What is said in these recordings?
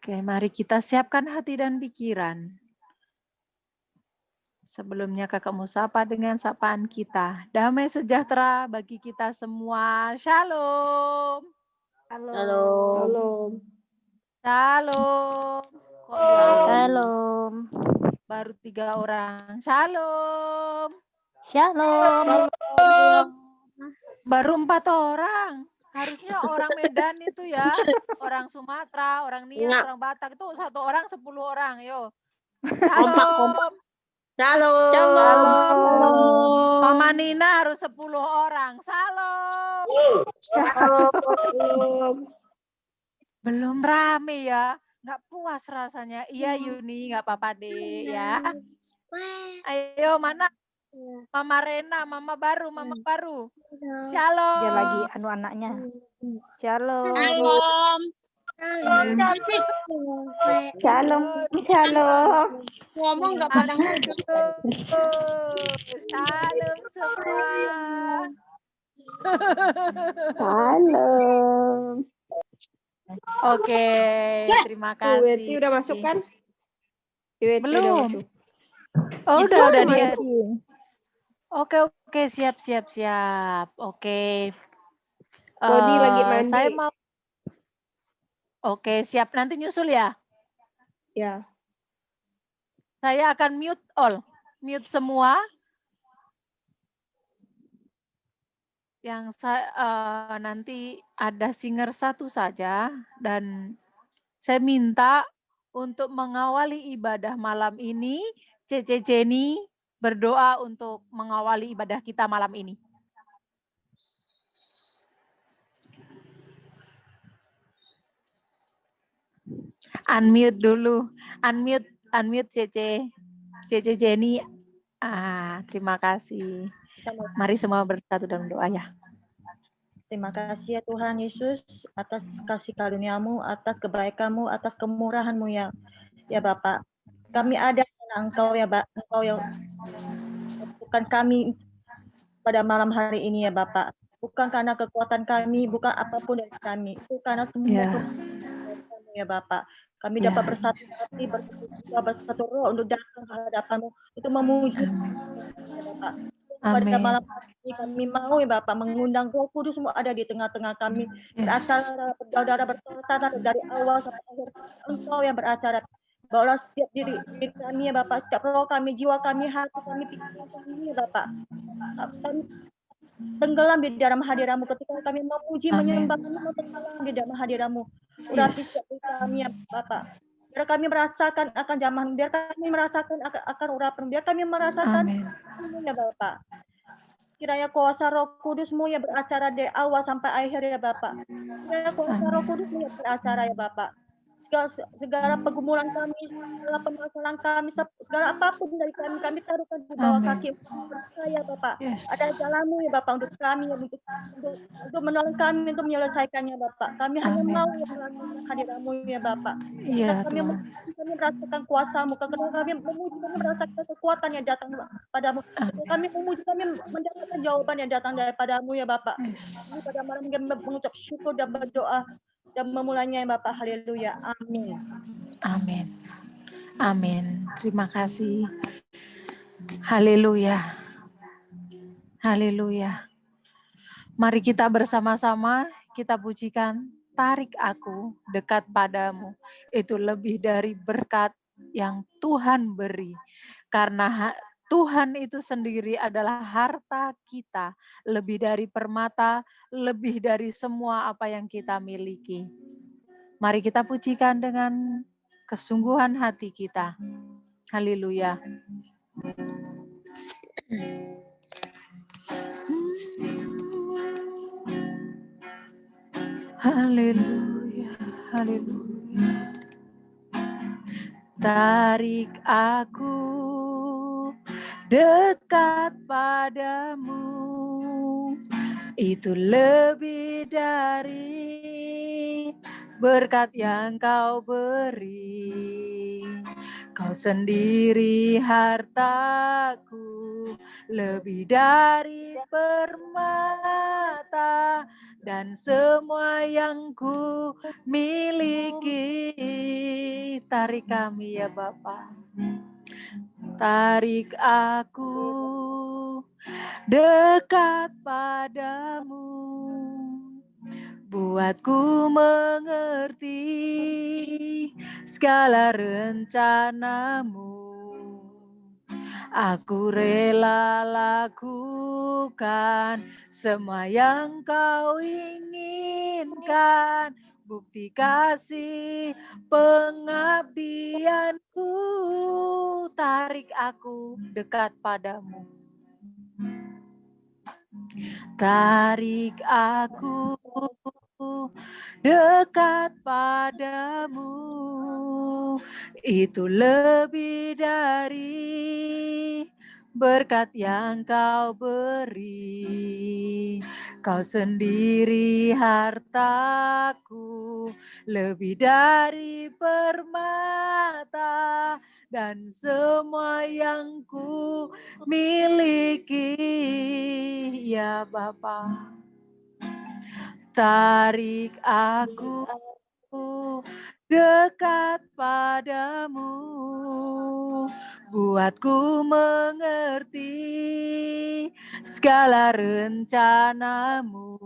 Oke, mari kita siapkan hati dan pikiran. Sebelumnya Kakak mau sapa dengan sapaan kita. Damai sejahtera bagi kita semua. Shalom. Halo. Shalom. Kok 2 orang? Shalom. Baru 3 orang. Shalom. Shalom. Baru 4 orang. Harusnya orang Medan itu ya. Orang Sumatera, orang Nias, orang Batak itu 1 orang 10 orang. Yo. Shalom. Shalom. Mama Nina harus 10 orang. Shalom. Belum rame ya. Nggak puas rasanya. Iya Yuni, nggak apa-apa deh ya. Ayo mana? Mama Rena, mama baru. Shalom. Dia lagi anaknya. Shalom. Shalom. Ngomong nggak pada Salam semua. Shalom. Oke, terima kasih. Weti udah masuk kan? Belum. Oh, udah di. Oke, siap. Oke. Rodi lagi mandi. Saya mau. Oke, siap. Nanti nyusul ya. Ya. Saya akan mute all. Mute semua. Yang saya nanti ada singer 1 saja dan saya minta untuk mengawali ibadah malam ini, Cece Jenny berdoa untuk mengawali ibadah kita malam ini. Unmute dulu. Unmute Cece. Cece Jenny. Terima kasih. Mari semua bersatu dalam doa ya. Terima kasih ya Tuhan Yesus atas kasih karunia-Mu, atas kebaikan-Mu, atas kemurahan-Mu ya Bapak. Kami ada karena Engkau ya Bapak. Engkau yang bukan kami pada malam hari ini ya Bapak. Bukan karena kekuatan kami, bukan apapun dari kami. Itu karena semua kami ya Bapak. Kami dapat bersatu hati, bersatu roh untuk datang ke hadapan-Mu, untuk memuji ya Bapak. Pada malam hari ini kami mau ya Bapak mengundang Roh Kudus semua ada di tengah-tengah kami, beracara, bersaudara, bertata dari awal sampai akhir. Engkau yang beracara. Bawalah setiap diri kami ya Bapak, setiap roh kami, jiwa kami, hati kami, pikiran kami ya Bapak. Kami tenggelam di dalam hadirat-Mu ketika kami memuji, menyembah, kami tenggelam di dalam hadirat-Mu. Urapi setiap diri kami ya Bapak. Biar kami merasakan akan zaman, biar kami merasakan akan urapan, biar kami merasakan ya Bapak. Kiranya kuasa Roh Kudus-Mu yang beracara dari awal sampai akhir ya Bapak. Kiranya kuasa Roh Kudus-Mu yang beracara ya Bapak. Segala pergumulan kami, segala permasalahan kami, segala apapun dari kami taruhkan di bawah kaki percaya Bapak. Ada jalan-Mu ya Bapak untuk kami, untuk menolong kami, untuk menyelesaikannya Bapak. Kami hanya mau melakukan hadirat-Mu ya Bapak. Kami merasakan kuasa-Mu, kami memuji, kami merasakan kekuatan yang datang padamu. Kami memuji, kami mendapatkan jawaban yang datang daripada-Mu ya Bapak. Kami pada malam ini mengucap syukur dan berdoa dan memulainya ya Bapak. Haleluya. Amin. Terima kasih. Haleluya. Mari kita bersama-sama kita pujikan tarik aku dekat padamu. Itu lebih dari berkat yang Tuhan beri. Karena Tuhan itu sendiri adalah harta kita. Lebih dari permata, lebih dari semua apa yang kita miliki. Mari kita pujikan dengan kesungguhan hati kita. Haleluya. Haleluya. Tarik aku dekat padamu. Itu lebih dari berkat yang Kau beri. Kau sendiri hartaku, lebih dari permata dan semua yang ku miliki. tarik kami ya Bapa. Tarik aku dekat padamu, buatku mengerti segala rencanamu. Aku rela lakukan semua yang kau inginkan, bukti kasih pengabdianku. Tarik aku dekat padamu. Tarik aku dekat padamu, itu lebih dari berkat yang kau beri. Kau sendiri hartaku, lebih dari permata dan semua yang ku miliki ya Bapa. Tarik aku dekat padamu, buatku mengerti segala rencanamu.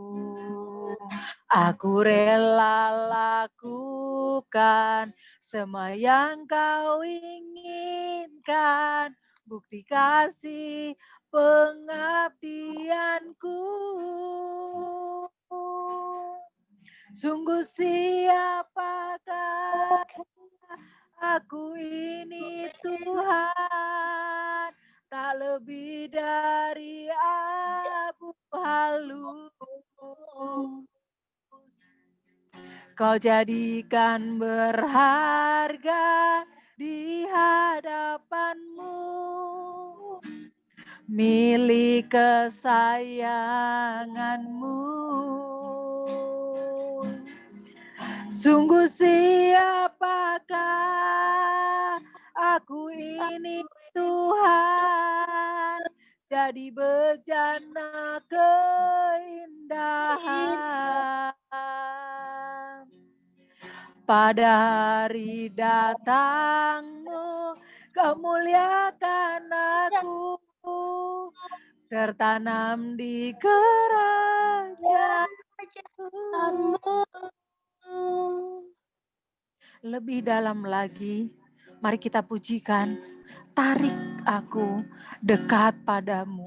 Aku rela lakukan semua yang kau inginkan, bukti kasih pengabdianku. Sungguh siapakah aku ini Tuhan, tak lebih dari abu halus. Kau jadikan berharga di hadapanmu, milik kesayanganmu. Sungguh siapakah aku ini Tuhan, jadi bejana keindahan. Pada hari datangmu, kau muliakan aku, tertanam di kerajaanmu. Lebih dalam lagi, mari kita pujikan. Tarik aku dekat padamu.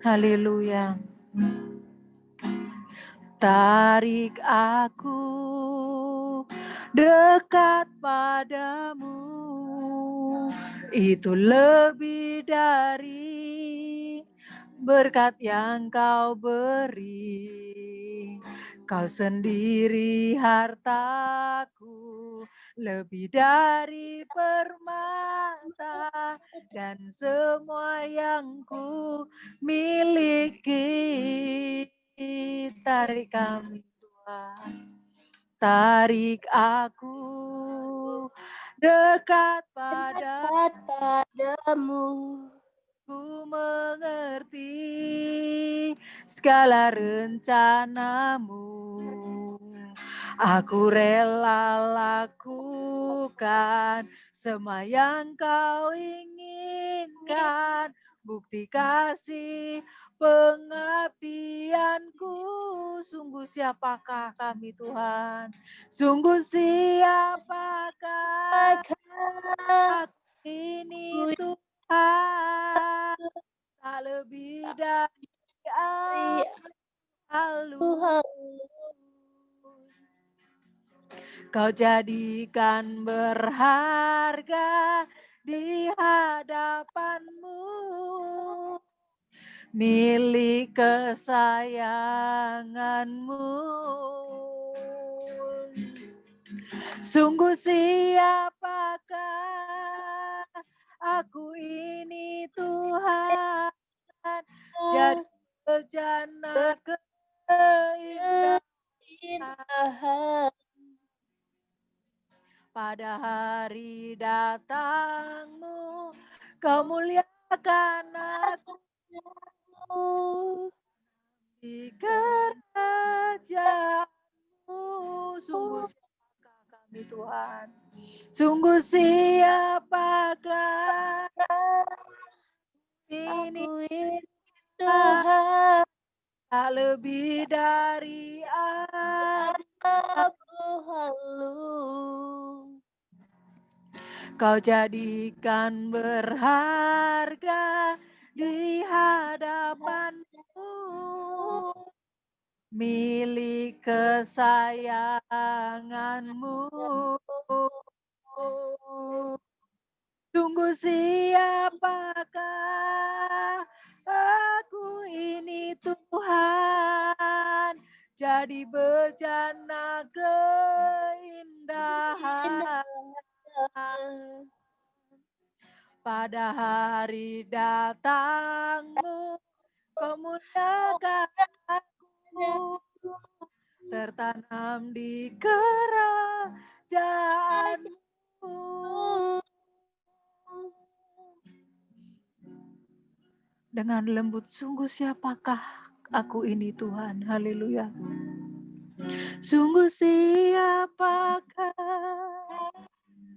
Haleluya. Tarik aku dekat padamu, itu lebih dari berkat yang kau beri. Kau sendiri hartaku, lebih dari permata dan semua yang ku miliki. Tarik kami Tuhan, tarik aku dekat padamu. Ku mengerti segala rencanamu. Aku rela lakukan semua yang kau inginkan, bukti kasih pengabdianku. Sungguh siapakah kami Tuhan? Sungguh siapakah aku ini Tuhan? Tak lebih dari halus. Kau jadikan berharga di hadapanmu, milik kesayanganmu. Sungguh siapakah aku ini Tuhan, jadi bejana keindahan. Pada hari datangmu, kau muliakan aku di kerajaanmu. Sungguh siapakah ini Tuhan. Sungguh siapakah ini Tuhan, tak lebih dari Abu halu. Kau jadikan berharga di hadapanmu, milik kesayanganmu. Sungguh siapakah aku ini Tuhan, jadi bejana keindahan. Pada hari datangmu, kau muliakan aku, tertanam di kerajaanmu. Dengan lembut sungguh siapakah aku ini Tuhan. Haleluya. Sungguh siapakah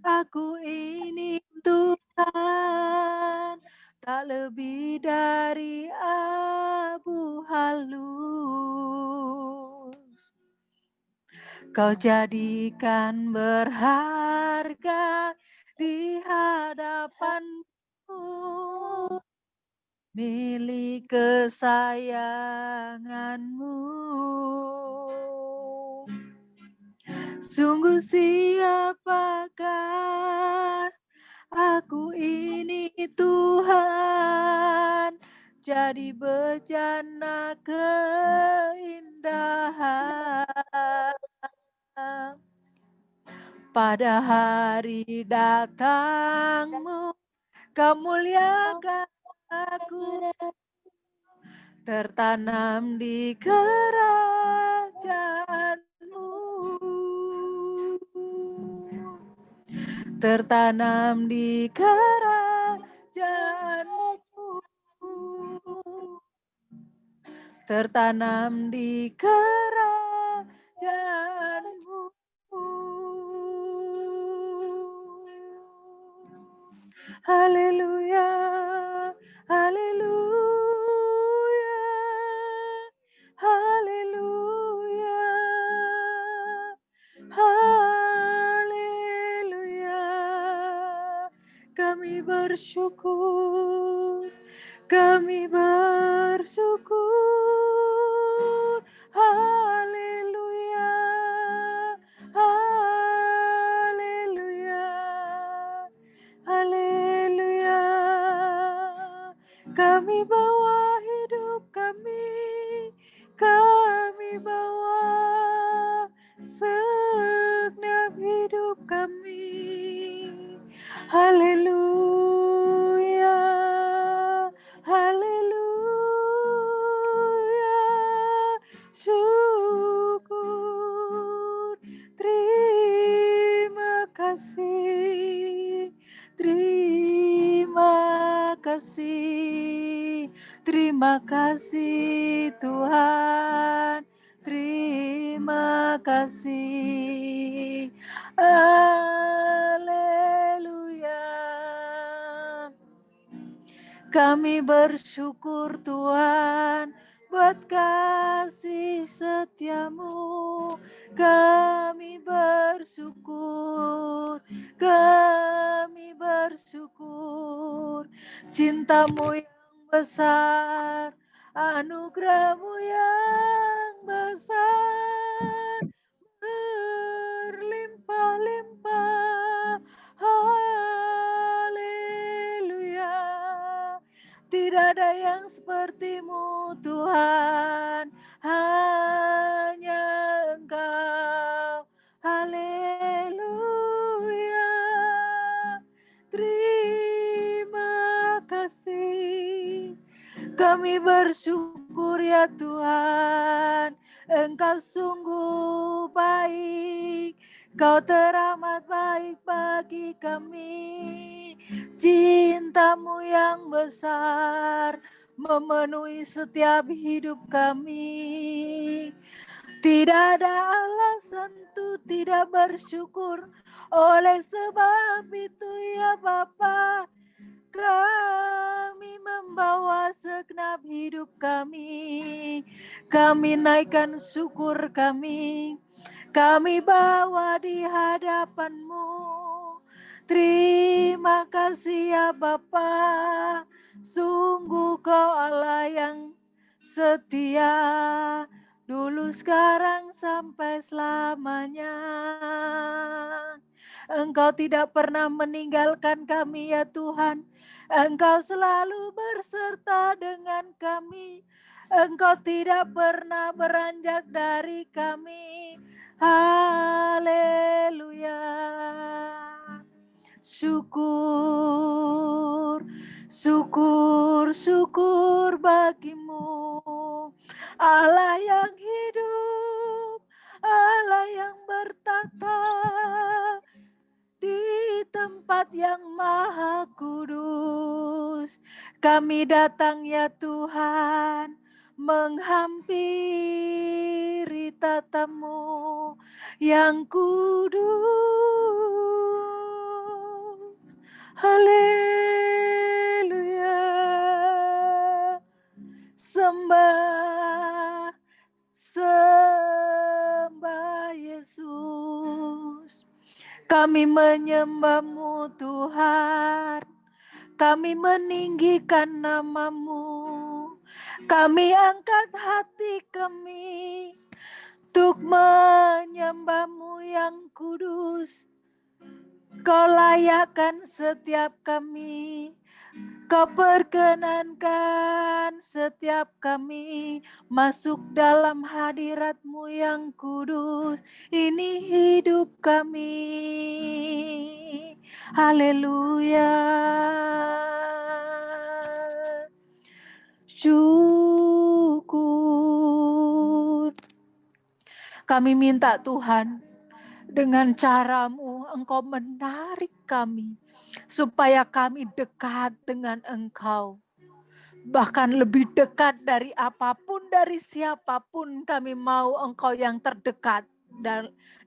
aku ini Tuhan, tak lebih dari abu halus. Kau jadikan berharga di hadapanmu, milik kesayanganmu. Sungguh siapakah aku ini Tuhan, jadi bejana keindahan. Pada hari datangmu, kau muliakan aku, tertanam di kerajaanmu, tertanam di kerajaanmu, tertanam di kerajaanmu. Haleluya, haleluya, haleluya, haleluya. Kami bersyukur, kami bersyukur. Haleluya, haleluya, haleluya. Kami bawa hidup kami bawa segenap hidup kami. Haleluya, haleluya. Syukur, terima kasih, terima kasih, terima kasih Tuhan, terima kasih. Haleluya. Kami bersyukur Tuhan buat kasih setiamu. Kami bersyukur, kami bersyukur. Cintamu yang besar, anugerahmu yang besar, berlimpah-limpah. Haleluya. Tidak ada yang sepertimu Tuhan, hanya Engkau. Haleluya. Terima kasih. Kami bersyukur ya Tuhan, Engkau sungguh baik. Kau teramat baik bagi kami. Cintamu yang besar memenuhi setiap hidup kami. Tidak ada alasan untuk tidak bersyukur. Oleh sebab itu ya Bapa, kami membawa segenap hidup kami. Kami naikkan syukur kami. Kami bawa di hadapan-Mu. Terima kasih ya Bapa. Sungguh Kau Allah yang setia. Dulu, sekarang, sampai selamanya. Engkau tidak pernah meninggalkan kami ya Tuhan. Engkau selalu berserta dengan kami. Engkau tidak pernah beranjak dari kami. Haleluya. Syukur, syukur, syukur bagimu. Allah yang hidup, Allah yang bertata di tempat yang maha kudus. Kami datang ya Tuhan, menghampiri tatamu yang kudus. Haleluya. Sembah, sembah Yesus. Kami menyembah-Mu Tuhan. Kami meninggikan nama-Mu. Kami angkat hati kami untuk menyembah-Mu yang kudus. Kau layakkan setiap kami. Kau perkenankan setiap kami masuk dalam hadirat-Mu yang kudus. Ini hidup kami. Haleluya. Syukur. Kami minta Tuhan, dengan cara-Mu Engkau menarik kami, supaya kami dekat dengan Engkau. Bahkan lebih dekat dari apapun, dari siapapun, kami mau Engkau yang terdekat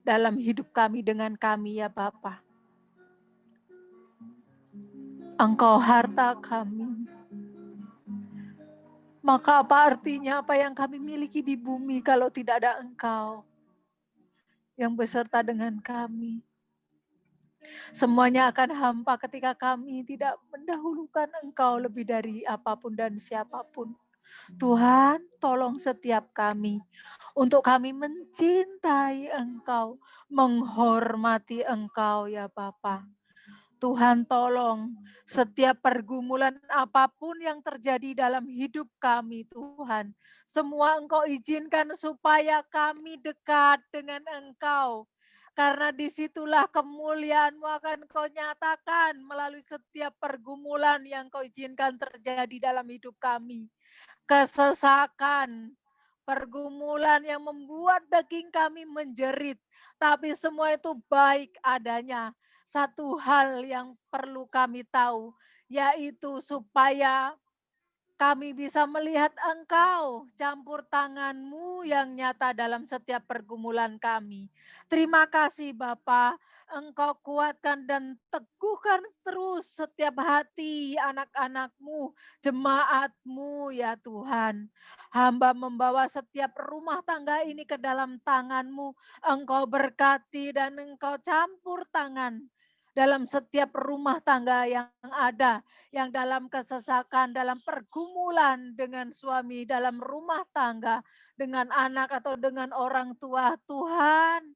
dalam hidup kami dengan kami ya Bapa. Engkau harta kami. Maka apa artinya apa yang kami miliki di bumi kalau tidak ada Engkau yang beserta dengan kami? Semuanya akan hampa ketika kami tidak mendahulukan Engkau lebih dari apapun dan siapapun. Tuhan, tolong setiap kami untuk kami mencintai Engkau, menghormati Engkau ya Bapa. Tuhan, tolong setiap pergumulan apapun yang terjadi dalam hidup kami Tuhan, semua Engkau izinkan supaya kami dekat dengan Engkau. Karena disitulah kemuliaan-Mu akan Kau nyatakan melalui setiap pergumulan yang Kau izinkan terjadi dalam hidup kami. Kesesakan, pergumulan yang membuat daging kami menjerit, tapi semua itu baik adanya. Satu hal yang perlu kami tahu, yaitu supaya kami bisa melihat Engkau, campur tangan-Mu yang nyata dalam setiap pergumulan kami. Terima kasih Bapa, Engkau kuatkan dan teguhkan terus setiap hati anak-anak-Mu, jemaat-Mu ya Tuhan. Hamba membawa setiap rumah tangga ini ke dalam tangan-Mu. Engkau berkati dan Engkau campur tangan dalam setiap rumah tangga yang ada, yang dalam kesesakan, dalam pergumulan dengan suami, dalam rumah tangga, dengan anak atau dengan orang tua. Tuhan,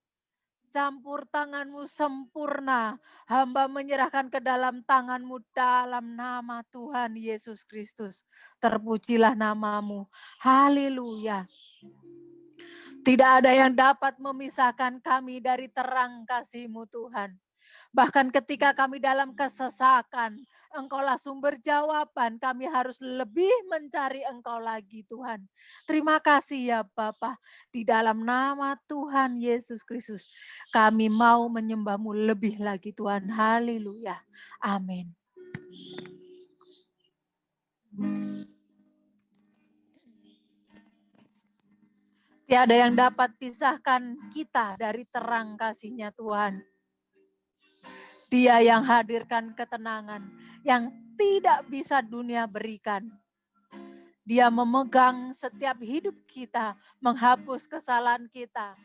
campur tangan-Mu sempurna. Hamba menyerahkan ke dalam tangan-Mu dalam nama Tuhan Yesus Kristus. Terpujilah nama-Mu. Haleluya. Tidak ada yang dapat memisahkan kami dari terang kasih-Mu Tuhan. Bahkan ketika kami dalam kesesakan, Engkaulah sumber jawaban. Kami harus lebih mencari Engkau lagi Tuhan. Terima kasih ya Bapa. Di dalam nama Tuhan Yesus Kristus, kami mau menyembah-Mu lebih lagi Tuhan. Haleluya. Amin. Tiada yang dapat pisahkan kita dari terang kasih-Nya Tuhan. Dia yang hadirkan ketenangan yang tidak bisa dunia berikan. Dia memegang setiap hidup kita, menghapus kesalahan kita.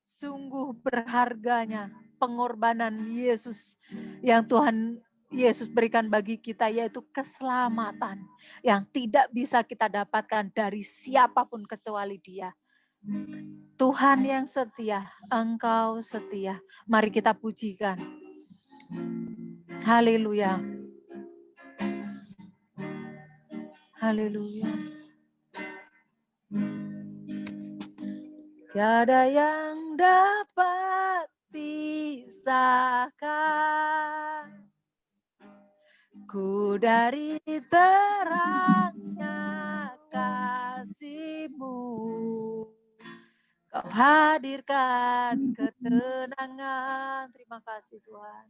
Sungguh berharganya pengorbanan Yesus yang Tuhan Yesus berikan bagi kita, yaitu keselamatan yang tidak bisa kita dapatkan dari siapapun kecuali Dia. Tuhan yang setia, Engkau setia. Mari kita pujikan. Haleluya. Haleluya. Tiada yang dapat pisahkan ku dari terangnya kasih-Mu. Kau hadirkan ketenangan. Terima kasih Tuhan.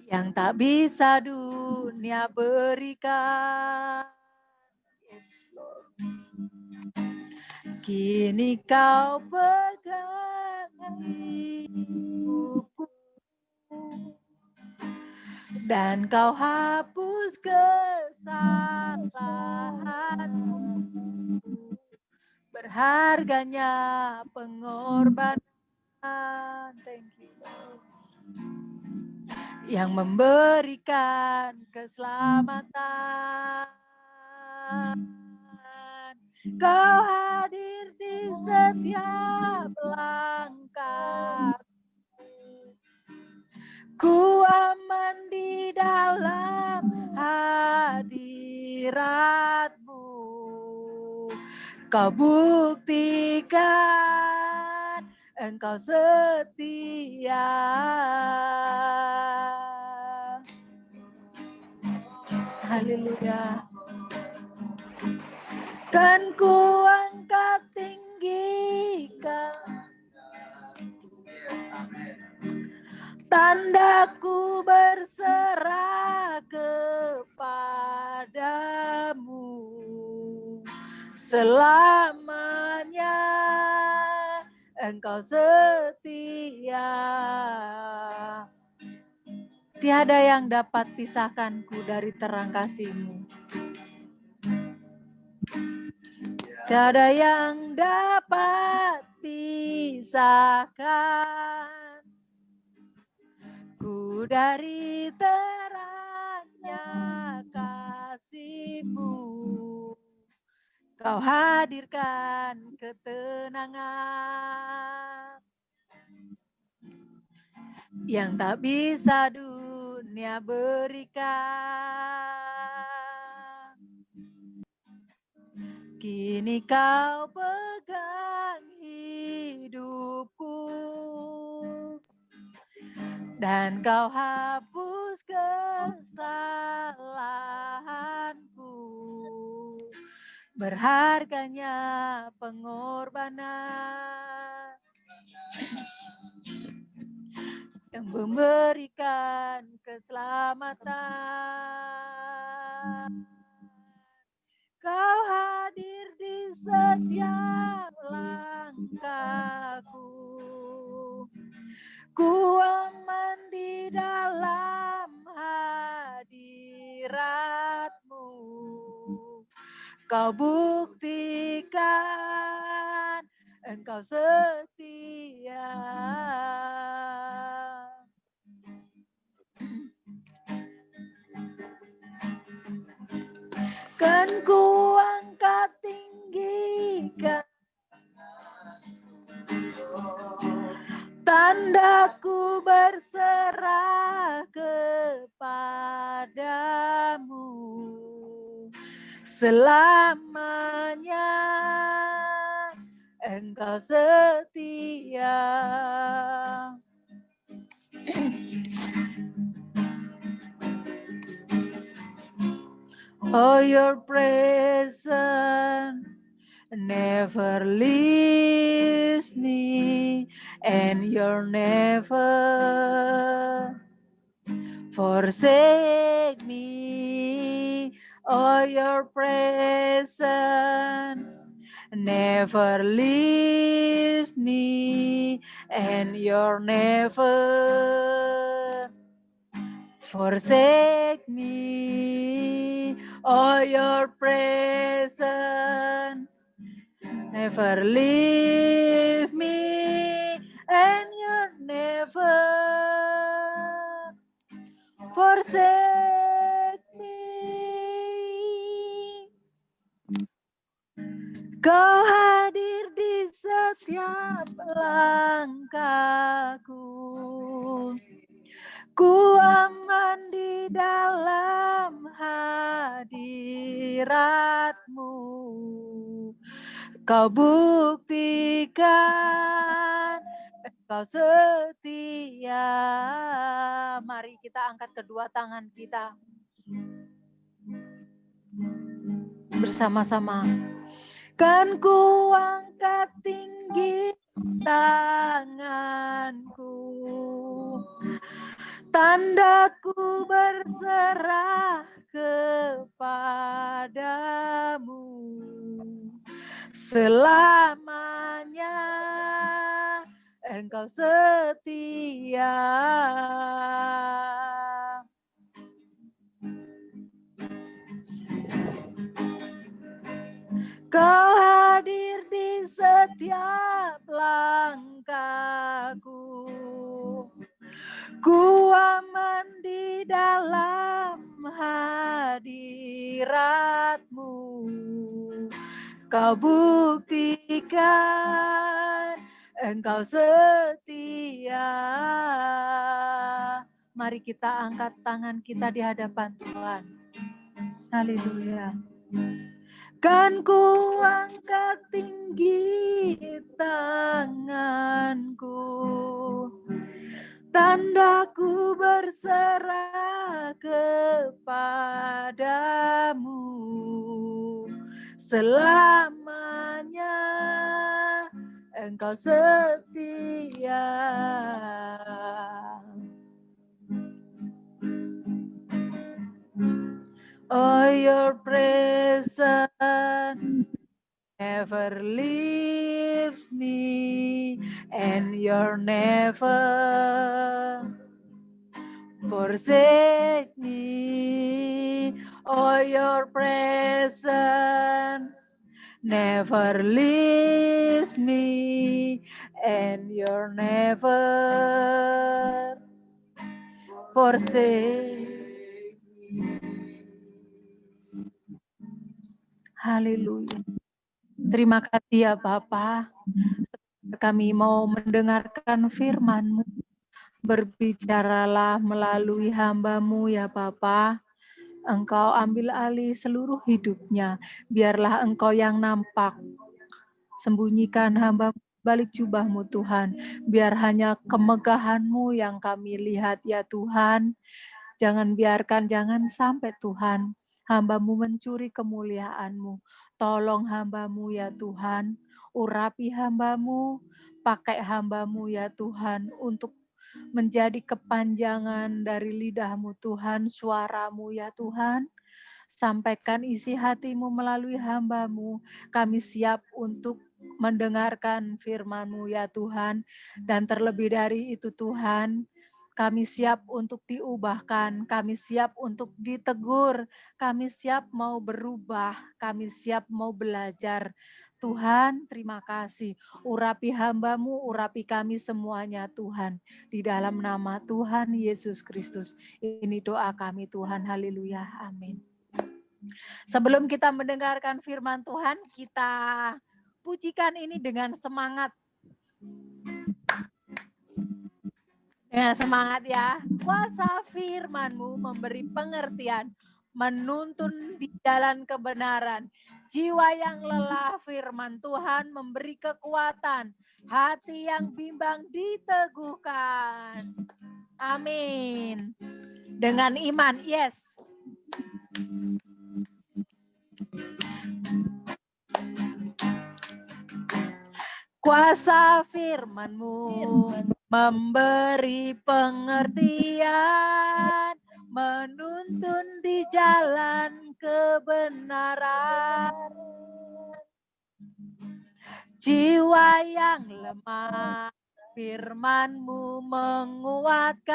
Yang tak bisa dunia berikan. Yes, Lord. Kini Kau pegang hidupku dan Kau hapus kesalahanku. Berharganya pengorbanan. Thank you, Lord. Yang memberikan keselamatan. Kau hadir di setiap langkah. Ku aman di dalam hadirat-Mu. Kau buktikan Engkau setia. Haleluya. Kan ku angkat tinggikan tandaku berserah kepadamu selamanya. Engkau setia. Tiada yang dapat pisahkanku dari terang kasih-Mu. Tiada yang dapat pisahkan ku dari terangnya kasih-Mu. Kau hadirkan ketenangan yang tak bisa dunia berikan. Kini Kau pegang hidupku dan Kau hapus kesalahanku. Berharganya pengorbanan yang memberikan keselamatan. Kau hadir di setiap langkahku. Ku aman di dalam hadirat-Mu. Kau buktikan Engkau setia. Kan ku angkat tinggikan tandaku berserah kepadamu selamanya. Engkau setia. Oh, your presence never leaves me, and you'll never forsake me. Oh, your presence never leave me, and you'll never forsake me. Oh, your presence never leave me, and you'll never forsake me. Kau hadir di setiap langkahku. Ku aman di dalam hadirat-Mu. Kau buktikan Kau setia. Mari kita angkat kedua tangan kita bersama-sama. Kan ku angkat tinggi tanganku, tandaku berserah kepadamu. Selamanya Engkau setia. Kau hadir di setiap langkahku. Ku aman di dalam hadirat-Mu. Kau buktikan Engkau setia. Mari kita angkat tangan kita di hadapan Tuhan. Haleluya. Kan ku angkat tinggi tanganku, tandaku berserah kepadamu. Selamanya Engkau setia. Oh, your presence never leaves me, and you're never forsake me. Oh, your presence never leaves me, and you're never forsake. Haleluya. Terima kasih ya Bapa. Kami mau mendengarkan firman-Mu. Berbicaralah melalui hamba-Mu ya Bapa. Engkau ambil alih seluruh hidupnya. Biarlah Engkau yang nampak. Sembunyikan hamba balik jubah-Mu Tuhan. Biar hanya kemegahan-Mu yang kami lihat ya Tuhan. Jangan sampai Tuhan hamba-Mu mencuri kemuliaan-Mu. Tolong hamba-Mu ya Tuhan, urapi hamba-Mu, pakai hamba-Mu ya Tuhan untuk menjadi kepanjangan dari lidah-Mu Tuhan, suara-Mu ya Tuhan. Sampaikan isi hati-Mu melalui hamba-Mu. Kami siap untuk mendengarkan firman-Mu ya Tuhan. Dan terlebih dari itu Tuhan, kami siap untuk diubahkan, kami siap untuk ditegur, kami siap mau berubah, kami siap mau belajar. Tuhan, terima kasih. Urapi hamba-Mu, urapi kami semuanya Tuhan. Di dalam nama Tuhan Yesus Kristus. Ini doa kami Tuhan. Haleluya. Amin. Sebelum kita mendengarkan firman Tuhan, kita pujikan ini dengan semangat. Dengan semangat ya. Kuasa firman-Mu memberi pengertian, menuntun di jalan kebenaran. Jiwa yang lelah firman Tuhan memberi kekuatan. Hati yang bimbang diteguhkan. Amin. Dengan iman, yes. Kuasa firman-Mu memberi pengertian, menuntun di jalan kebenaran. Jiwa yang lemah, firman-Mu menguatkan.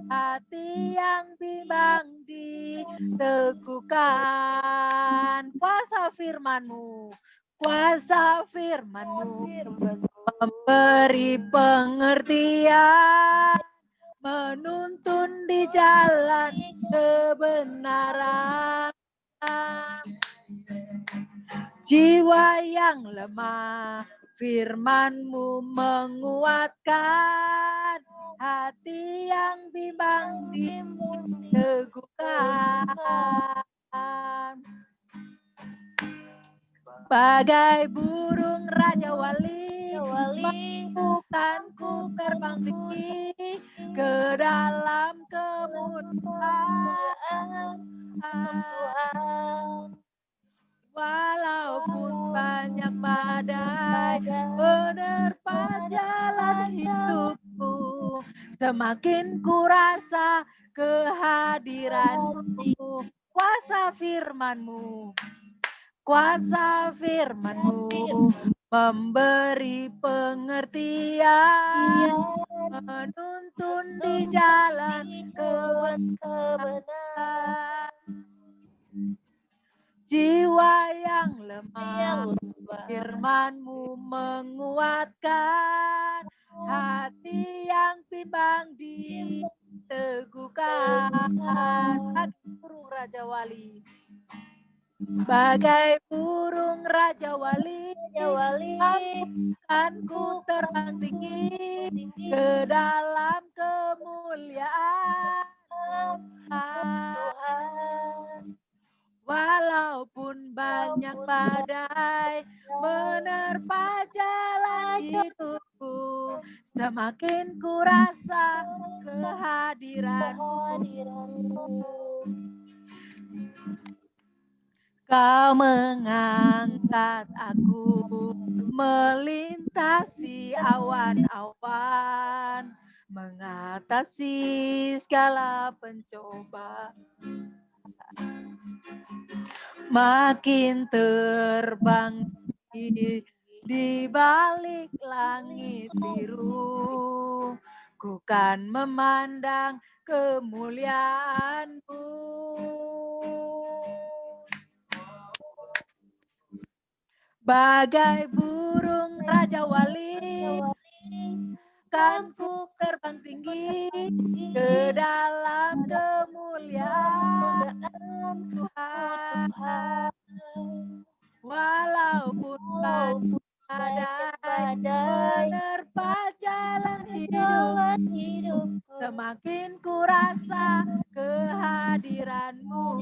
Hati yang bimbang diteguhkan. Kuasa firman-Mu, kuasa firman-Mu memberi pengertian, menuntun di jalan kebenaran. Jiwa yang lemah, firman-Mu menguatkan. Hati yang bimbang diteguhkan. Bagai burung Raja Wali, mampukanku terbang tinggi ke dalam kemuliaan Tuhan. Walaupun banyak badai menerpa jalan hidupku, semakin ku rasa kehadiran-Mu. Kuasa firman-Mu, kuasa firman-Mu memberi pengertian, menuntun di jalan kebenaran. Jiwa yang lemah, firman-Mu menguatkan. Hati yang bimbang diteguhkan. Bagai burung Raja Wali, bagai burung Raja Wali, mampukanku terbang tinggi ke dalam kemuliaan Tuhan. Walaupun banyak badai menerpa jalan hidupku, semakin ku rasa kehadiran-Mu. Kau mengangkat aku melintasi awan-awan, mengatasi segala pencobaan. Makin terbang di balik langit biru, ku kan memandang kemuliaan-Mu. Bagai burung Raja Wali, kan ku terbang tinggi ke dalam kemuliaan Tuhan. Walaupun badai menerpa jalan hidup, semakin ku rasa kehadiran-Mu.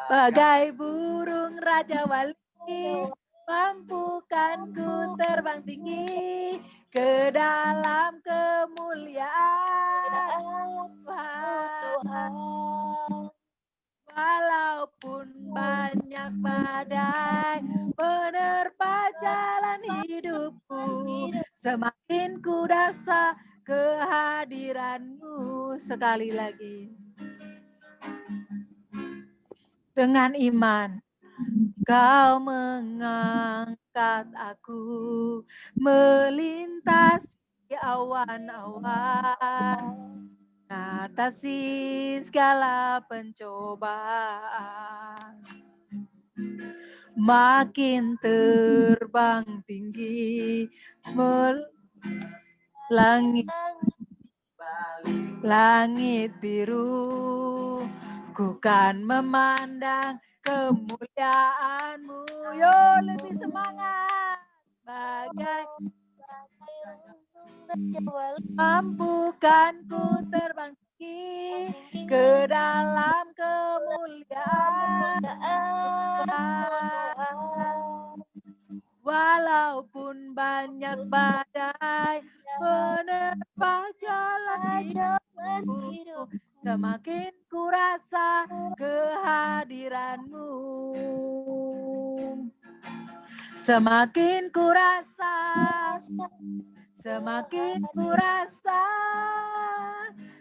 Bagai burung Raja Wali, mampukan ku terbang tinggi ke dalam kemuliaan Tuhan. Walaupun banyak badai menerpa jalan hidupku, semakin ku rasa kehadiran-Mu. Sekali lagi. Dengan iman, Kau mengangkat aku melintasi awan-awan, mengatasi segala pencobaan. Makin terbang tinggi langit biru, ku kan memandang kemuliaan-Mu. Yo, lebih semangat. Bagai mampukan ku terbang tinggi ke dalam kemuliaan Tuhan. Walaupun banyak badai menerpa jalan hidupku, semakin ku rasa kehadiran-Mu. Semakin ku rasa, semakin ku rasa,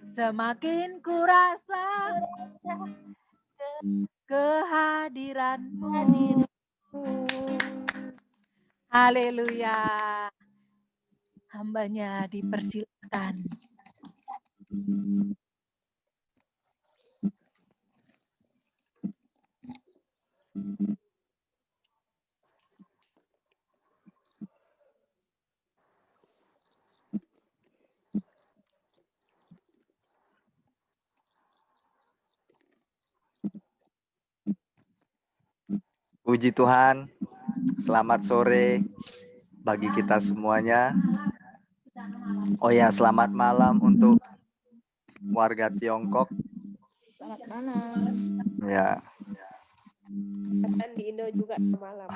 semakin ku rasa kehadiran-Mu. Haleluya. Hambanya dipersilakan. Puji Tuhan, selamat sore bagi kita semuanya. Oh ya, selamat malam untuk warga Tiongkok. Selamat malam. Ya. Dan di Indo juga malam.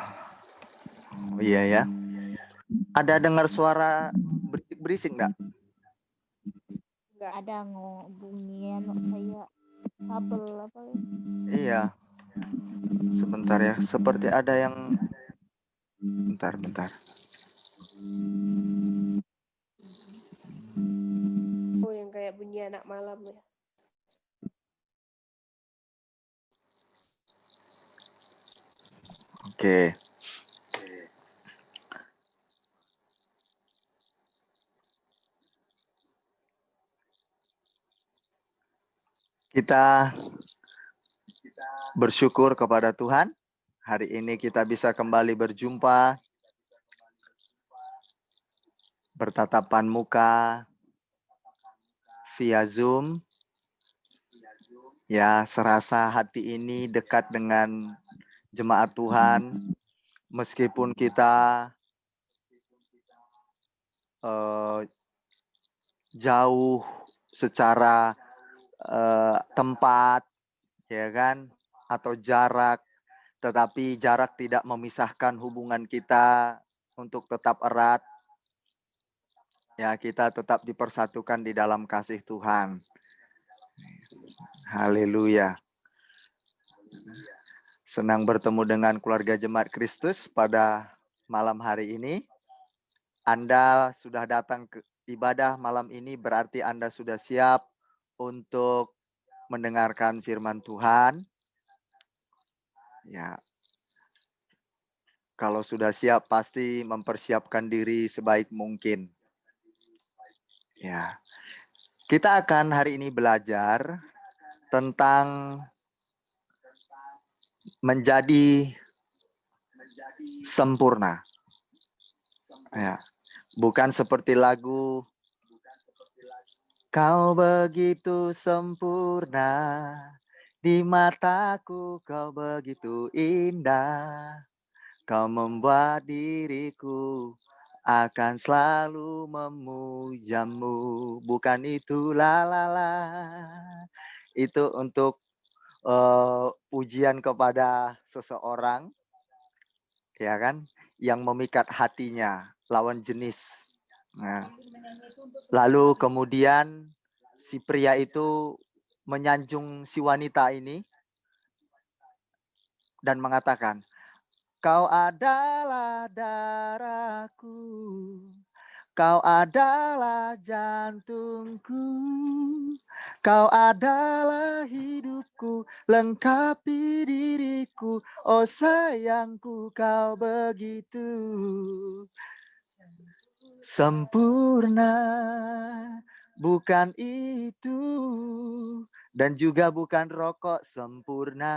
Oh iya ya. Ada dengar suara berisik nggak? Enggak. Ada bunyian kayak kabel apa ya? Iya. Sebentar ya, seperti ada yang bentar. Oh, yang kayak bunyi anak malam ya. Oke. Kita bersyukur kepada Tuhan. Hari ini kita bisa kembali berjumpa, bertatapan muka via Zoom. Ya, serasa hati ini dekat dengan jemaat Tuhan, meskipun kita jauh secara tempat, ya kan, atau jarak, tetapi jarak tidak memisahkan hubungan kita untuk tetap erat. Ya, kita tetap dipersatukan di dalam kasih Tuhan. Haleluya. Senang bertemu dengan keluarga Jemaat Kristus pada malam hari ini. Anda sudah datang ke ibadah malam ini, berarti Anda sudah siap untuk mendengarkan firman Tuhan. Ya. Kalau sudah siap, pasti mempersiapkan diri sebaik mungkin. Ya. Kita akan hari ini belajar tentang menjadi sempurna. Ya. Bukan seperti lagu kau begitu sempurna, di mataku kau begitu indah, kau membuat diriku akan selalu memujamu. Bukan itu la. Itu untuk ujian kepada seseorang, ya kan, yang memikat hatinya, lawan jenis. Nah, lalu kemudian si pria itu menyanjung si wanita ini dan mengatakan, kau adalah darahku, kau adalah jantungku, kau adalah hidupku, lengkapi diriku, oh sayangku, kau begitu sempurna. Bukan itu, dan juga bukan rokok sempurna.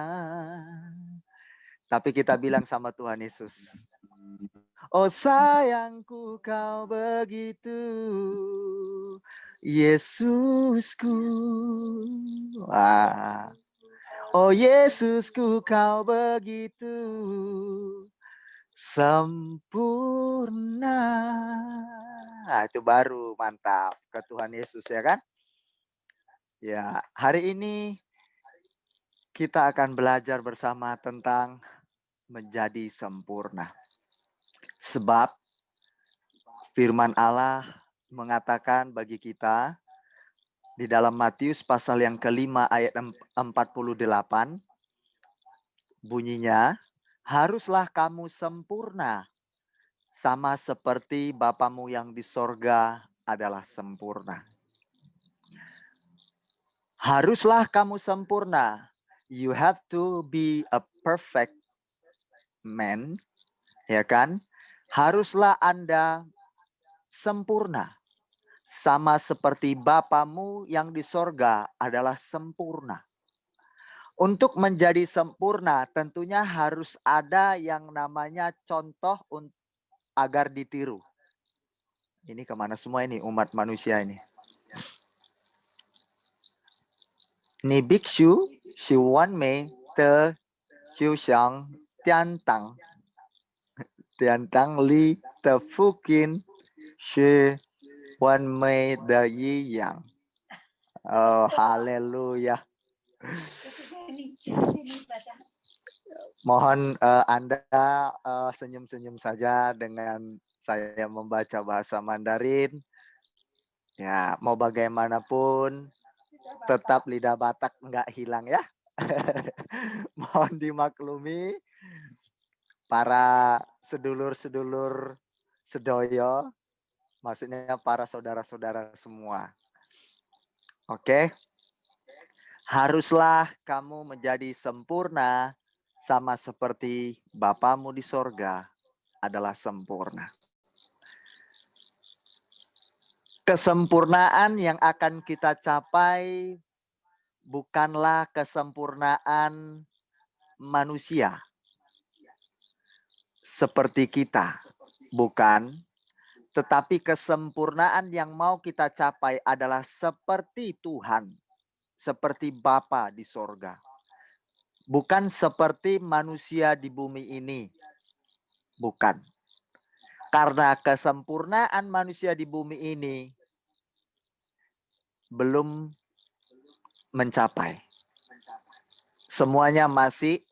Tapi kita bilang sama Tuhan Yesus, oh sayangku, kau begitu, Yesusku. Wah. Oh Yesusku, kau begitu sempurna. Nah, itu baru mantap ke Tuhan Yesus, ya kan? Ya, hari ini kita akan belajar bersama tentang menjadi sempurna. Sebab firman Allah mengatakan bagi kita di dalam Matius pasal yang kelima ayat 48, bunyinya, haruslah kamu sempurna, sama seperti Bapamu yang di sorga adalah sempurna. Haruslah kamu sempurna. You have to be a perfect man, ya kan? Haruslah Anda sempurna. Sama seperti Bapamu yang di sorga adalah sempurna. Untuk menjadi sempurna tentunya harus ada yang namanya contoh agar ditiru. Ini kemana semua ini umat manusia ini? Ni biksu, si wan mei te chiu xiang tian tang li te fukin shi wan mei de yi yang. Oh, haleluya. Mohon Anda senyum-senyum saja dengan saya membaca bahasa Mandarin. Ya, mau bagaimanapun tetap lidah Batak nggak hilang ya. Mohon dimaklumi para sedulur-sedulur sedoyo, maksudnya para saudara-saudara semua. Oke. Haruslah kamu menjadi sempurna sama seperti Bapamu di sorga adalah sempurna. Kesempurnaan yang akan kita capai bukanlah kesempurnaan manusia seperti kita, bukan. Tetapi kesempurnaan yang mau kita capai adalah seperti Tuhan, seperti Bapa di sorga. Bukan seperti manusia di bumi ini. Bukan. Karena kesempurnaan manusia di bumi ini belum mencapai. Semuanya masih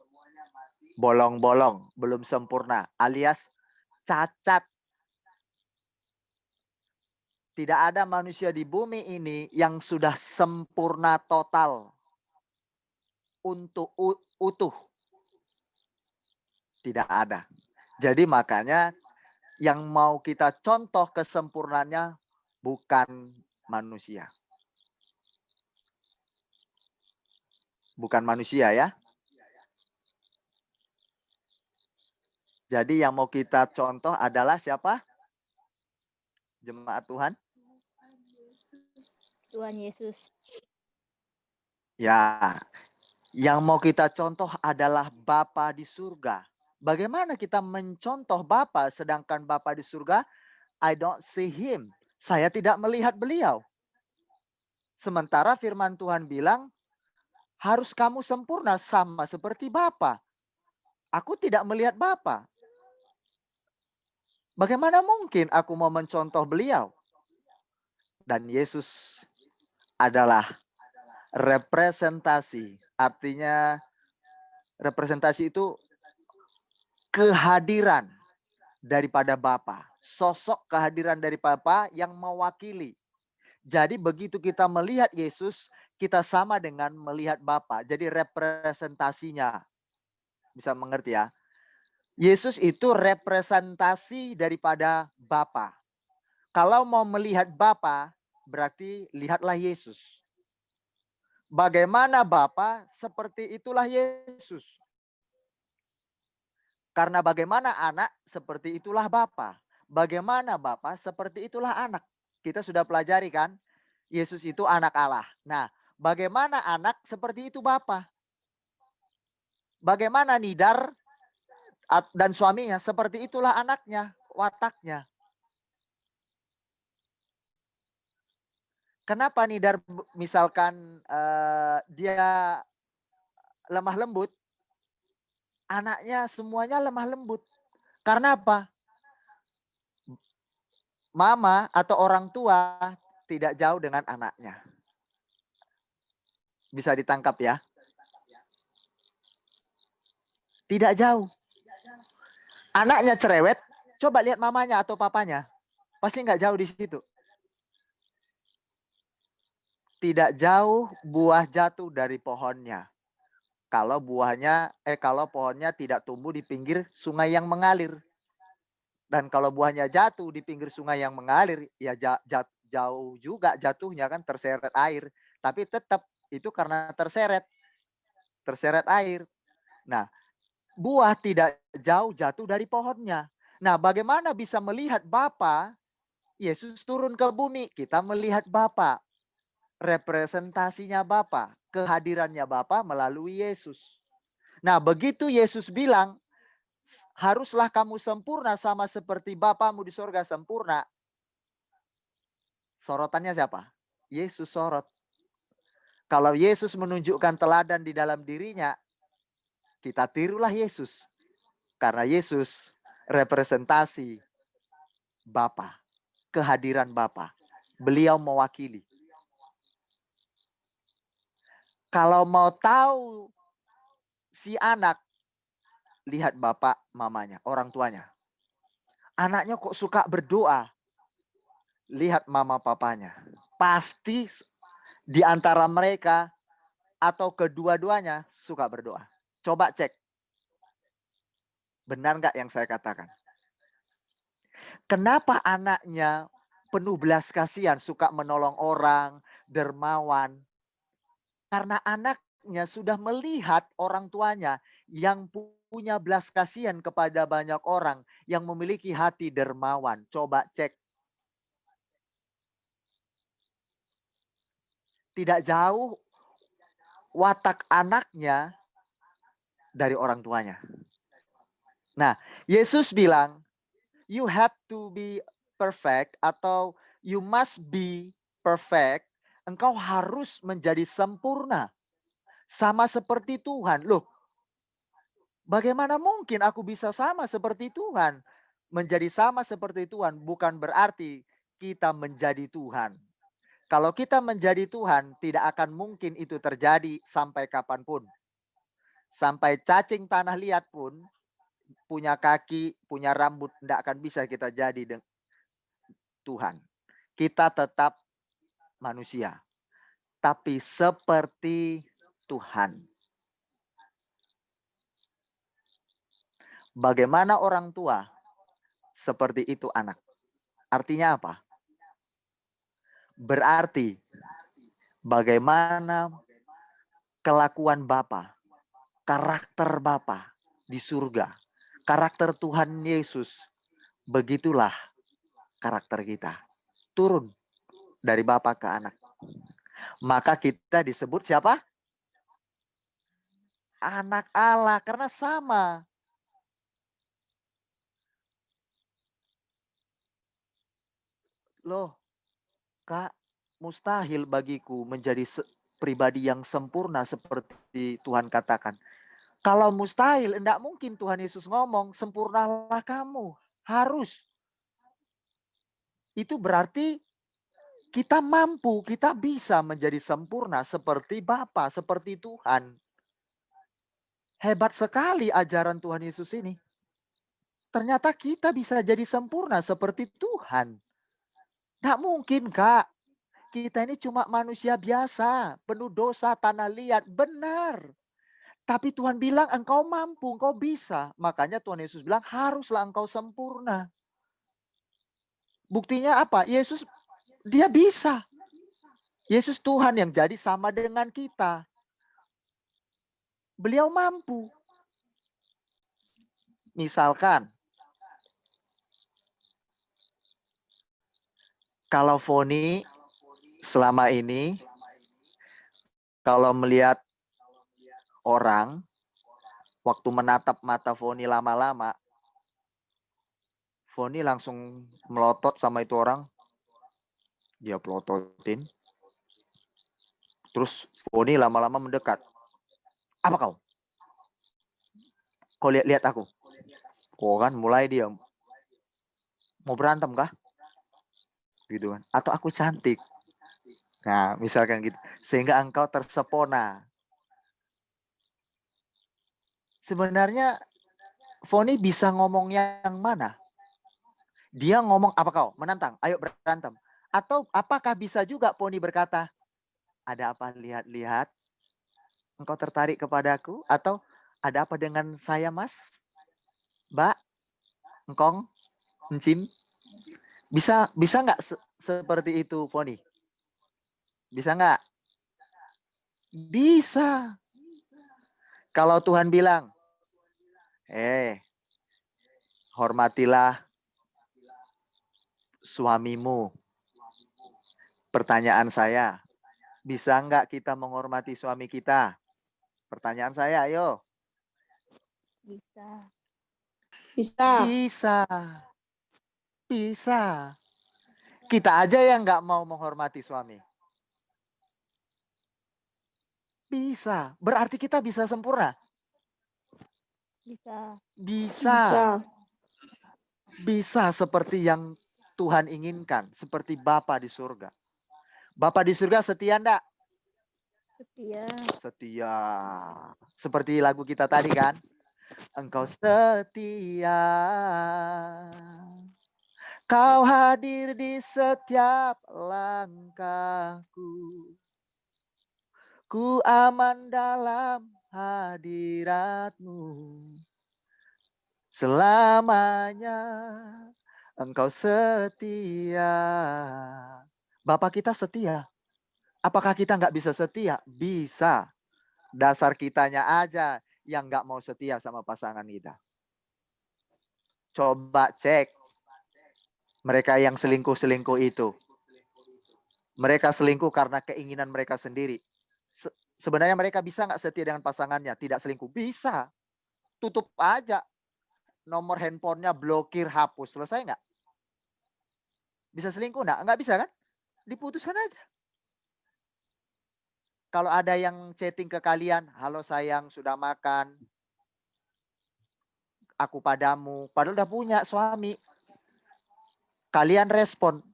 bolong-bolong, belum sempurna, alias cacat. Tidak ada manusia di bumi ini yang sudah sempurna total untuk utuh. Tidak ada. Jadi makanya yang mau kita contoh kesempurnaannya bukan manusia. Bukan manusia ya. Jadi yang mau kita contoh adalah siapa? Jemaat Tuhan? Tuhan Yesus. Ya, yang mau kita contoh adalah Bapa di surga. Bagaimana kita mencontoh Bapa sedangkan Bapa di surga, I don't see him. Saya tidak melihat beliau. Sementara firman Tuhan bilang, harus kamu sempurna sama seperti Bapa. Aku tidak melihat Bapa. Bagaimana mungkin aku mau mencontoh beliau? Dan Yesus adalah representasi. Artinya representasi itu kehadiran daripada Bapa. Sosok kehadiran dari Bapa yang mewakili. Jadi begitu kita melihat Yesus, kita sama dengan melihat Bapa. Jadi representasinya. Bisa mengerti ya? Yesus itu representasi daripada Bapa. Kalau mau melihat Bapa, berarti lihatlah Yesus. Bagaimana Bapa, seperti itulah Yesus. Karena bagaimana anak, seperti itulah Bapa. Bagaimana Bapa, seperti itulah anak. Kita sudah pelajari kan? Yesus itu anak Allah. Nah, bagaimana anak, seperti itu Bapa. Bagaimana Nidar dan suaminya, seperti itulah anaknya, wataknya. Kenapa Nidar misalkan dia lemah lembut, anaknya semuanya lemah lembut. Karena apa? Mama atau orang tua tidak jauh dengan anaknya. Bisa ditangkap ya? Tidak jauh. Anaknya cerewet, coba lihat mamanya atau papanya. Pasti nggak jauh di situ. Tidak jauh buah jatuh dari pohonnya. Kalau pohonnya tidak tumbuh di pinggir sungai yang mengalir. Dan kalau buahnya jatuh di pinggir sungai yang mengalir, ya jauh juga jatuhnya kan, terseret air. Tapi tetap itu karena terseret. terseret air. Nah, buah tidak jauh jatuh dari pohonnya. Nah, bagaimana bisa melihat Bapa? Yesus turun ke bumi, kita melihat Bapa. Representasinya Bapa, kehadirannya Bapa melalui Yesus. Nah, begitu Yesus bilang, haruslah kamu sempurna sama seperti Bapamu di sorga sempurna. Sorotannya siapa? Yesus sorot. Kalau Yesus menunjukkan teladan di dalam dirinya, kita tirulah Yesus. Karena Yesus representasi Bapa, kehadiran Bapa. Beliau mewakili. Kalau mau tahu si anak, lihat bapak mamanya, orang tuanya. Anaknya kok suka berdoa? Lihat mama papanya. Pasti di antara mereka atau kedua-duanya suka berdoa. Coba cek. Benar nggak yang saya katakan? Kenapa anaknya penuh belas kasihan, suka menolong orang, dermawan? Karena anaknya sudah melihat orang tuanya yang punya belas kasihan kepada banyak orang, yang memiliki hati dermawan. Coba cek. Tidak jauh watak anaknya dari orang tuanya. Nah, Yesus bilang, you have to be perfect atau you must be perfect. Engkau harus menjadi sempurna. Sama seperti Tuhan. Loh, bagaimana mungkin aku bisa sama seperti Tuhan? Menjadi sama seperti Tuhan bukan berarti kita menjadi Tuhan. Kalau kita menjadi Tuhan, tidak akan mungkin itu terjadi sampai kapanpun. Sampai cacing tanah liat pun, punya kaki, punya rambut, tidak akan bisa kita jadi dengan Tuhan. Kita tetap manusia. Tapi seperti Tuhan. Bagaimana orang tua, seperti itu anak. Artinya apa? Berarti bagaimana kelakuan Bapa, karakter Bapa di surga, karakter Tuhan Yesus, begitulah karakter kita. Turun dari Bapa ke anak. Maka kita disebut siapa? Anak Allah, karena sama. Loh, Kak, mustahil bagiku menjadi pribadi yang sempurna seperti Tuhan katakan. Kalau mustahil, enggak mungkin Tuhan Yesus ngomong, sempurnalah kamu. Harus. Itu berarti kita mampu, kita bisa menjadi sempurna seperti Bapa, seperti Tuhan. Hebat sekali ajaran Tuhan Yesus ini. Ternyata kita bisa jadi sempurna seperti Tuhan. Nggak mungkin, Kak. Kita ini cuma manusia biasa, penuh dosa, tanah liat. Benar. Tapi Tuhan bilang engkau mampu, engkau bisa. Makanya Tuhan Yesus bilang haruslah engkau sempurna. Buktinya apa? Yesus, dia bisa. Yesus Tuhan yang jadi sama dengan kita. Beliau mampu. Misalkan, kalau Foni selama ini, kalau melihat orang, waktu menatap mata Foni lama-lama, Foni langsung melotot sama itu orang. Dia pelototin. Terus Foni lama-lama mendekat. Apa kau? Kau lihat-lihat aku. Kau kan mulai dia. Mau berantem kah? Gitu kan. Atau aku cantik. Nah, misalkan gitu. Sehingga engkau tersepona. Sebenarnya Foni bisa ngomong yang mana? Dia ngomong apa kau? Menantang. Ayo berantem. Atau apakah bisa juga Foni berkata, ada apa lihat-lihat? Engkau tertarik kepadaku? Atau ada apa dengan saya, Mas? Mbak? Engkong? Encim? Bisa nggak seperti itu, Foni? Bisa nggak? Bisa. Kalau Tuhan bilang, hormatilah suamimu. Pertanyaan saya, bisa nggak kita menghormati suami kita? Pertanyaan saya, ayo. Bisa. Bisa. Bisa. Bisa. Kita aja yang nggak mau menghormati suami. Bisa. Berarti kita bisa sempurna. Bisa. Bisa. Bisa. Bisa seperti yang Tuhan inginkan. Seperti Bapa di surga. Bapa di surga setia enggak? Setia. Setia. Seperti lagu kita tadi kan? Engkau setia. Kau hadir di setiap langkahku. Ku aman dalam hadiratmu. Selamanya engkau setia. Bapak kita setia. Apakah kita nggak bisa setia? Bisa. Dasar kitanya aja yang nggak mau setia sama pasangan kita. Coba cek. Mereka yang selingkuh-selingkuh itu. Mereka selingkuh karena keinginan mereka sendiri. Sebenarnya mereka bisa nggak setia dengan pasangannya? Tidak selingkuh? Bisa. Tutup aja. Nomor handphonenya blokir, hapus. Selesai nggak? Bisa selingkuh nggak? Nggak bisa kan? Diputuskan aja. Kalau ada yang chatting ke kalian, halo sayang, sudah makan? Aku padamu. Padahal udah punya suami. Kalian respon.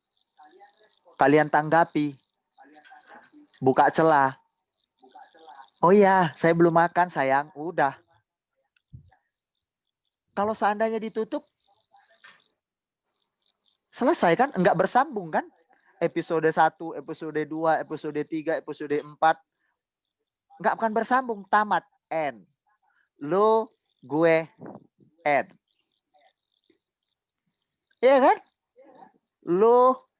Kalian tanggapi. Buka celah. Oh iya, saya belum makan sayang. Udah. Kalau seandainya ditutup, selesai kan? Enggak bersambung kan? Episode 1, episode 2, episode 3, episode 4. Enggak akan bersambung. Tamat. End. Lo, gue, end. Iya kan? Lo,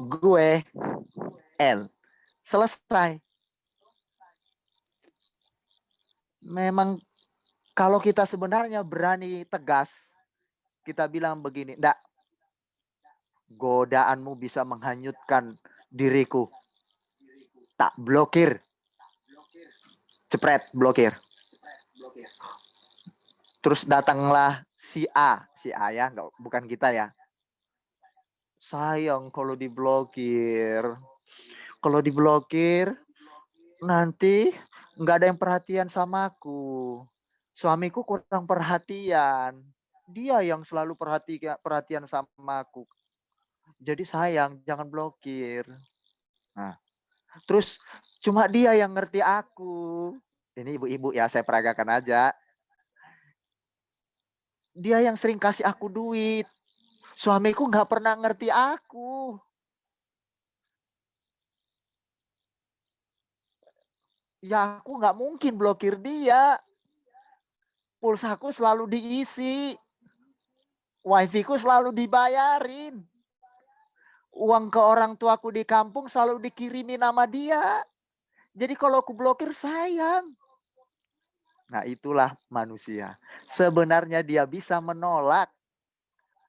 gue, end. Selesai. Memang kalau kita sebenarnya berani tegas, kita bilang begini, enggak, godaanmu bisa menghanyutkan diriku. Tak blokir. Cepret, blokir. Terus datanglah si A ya, enggak, bukan kita ya. Sayang kalau diblokir. Kalau diblokir, nanti nggak ada yang perhatian sama aku. Suamiku kurang perhatian. Dia yang selalu perhatian sama aku. Jadi sayang, jangan blokir. Nah, terus cuma dia yang ngerti aku. Ini ibu-ibu ya, saya peragakan aja. Dia yang sering kasih aku duit. Suamiku nggak pernah ngerti aku. Ya aku nggak mungkin blokir dia. Pulsaku selalu diisi. Wifi-ku selalu dibayarin. Uang ke orang tuaku di kampung selalu dikirimi nama dia. Jadi kalau aku blokir sayang. Nah itulah manusia. Sebenarnya dia bisa menolak.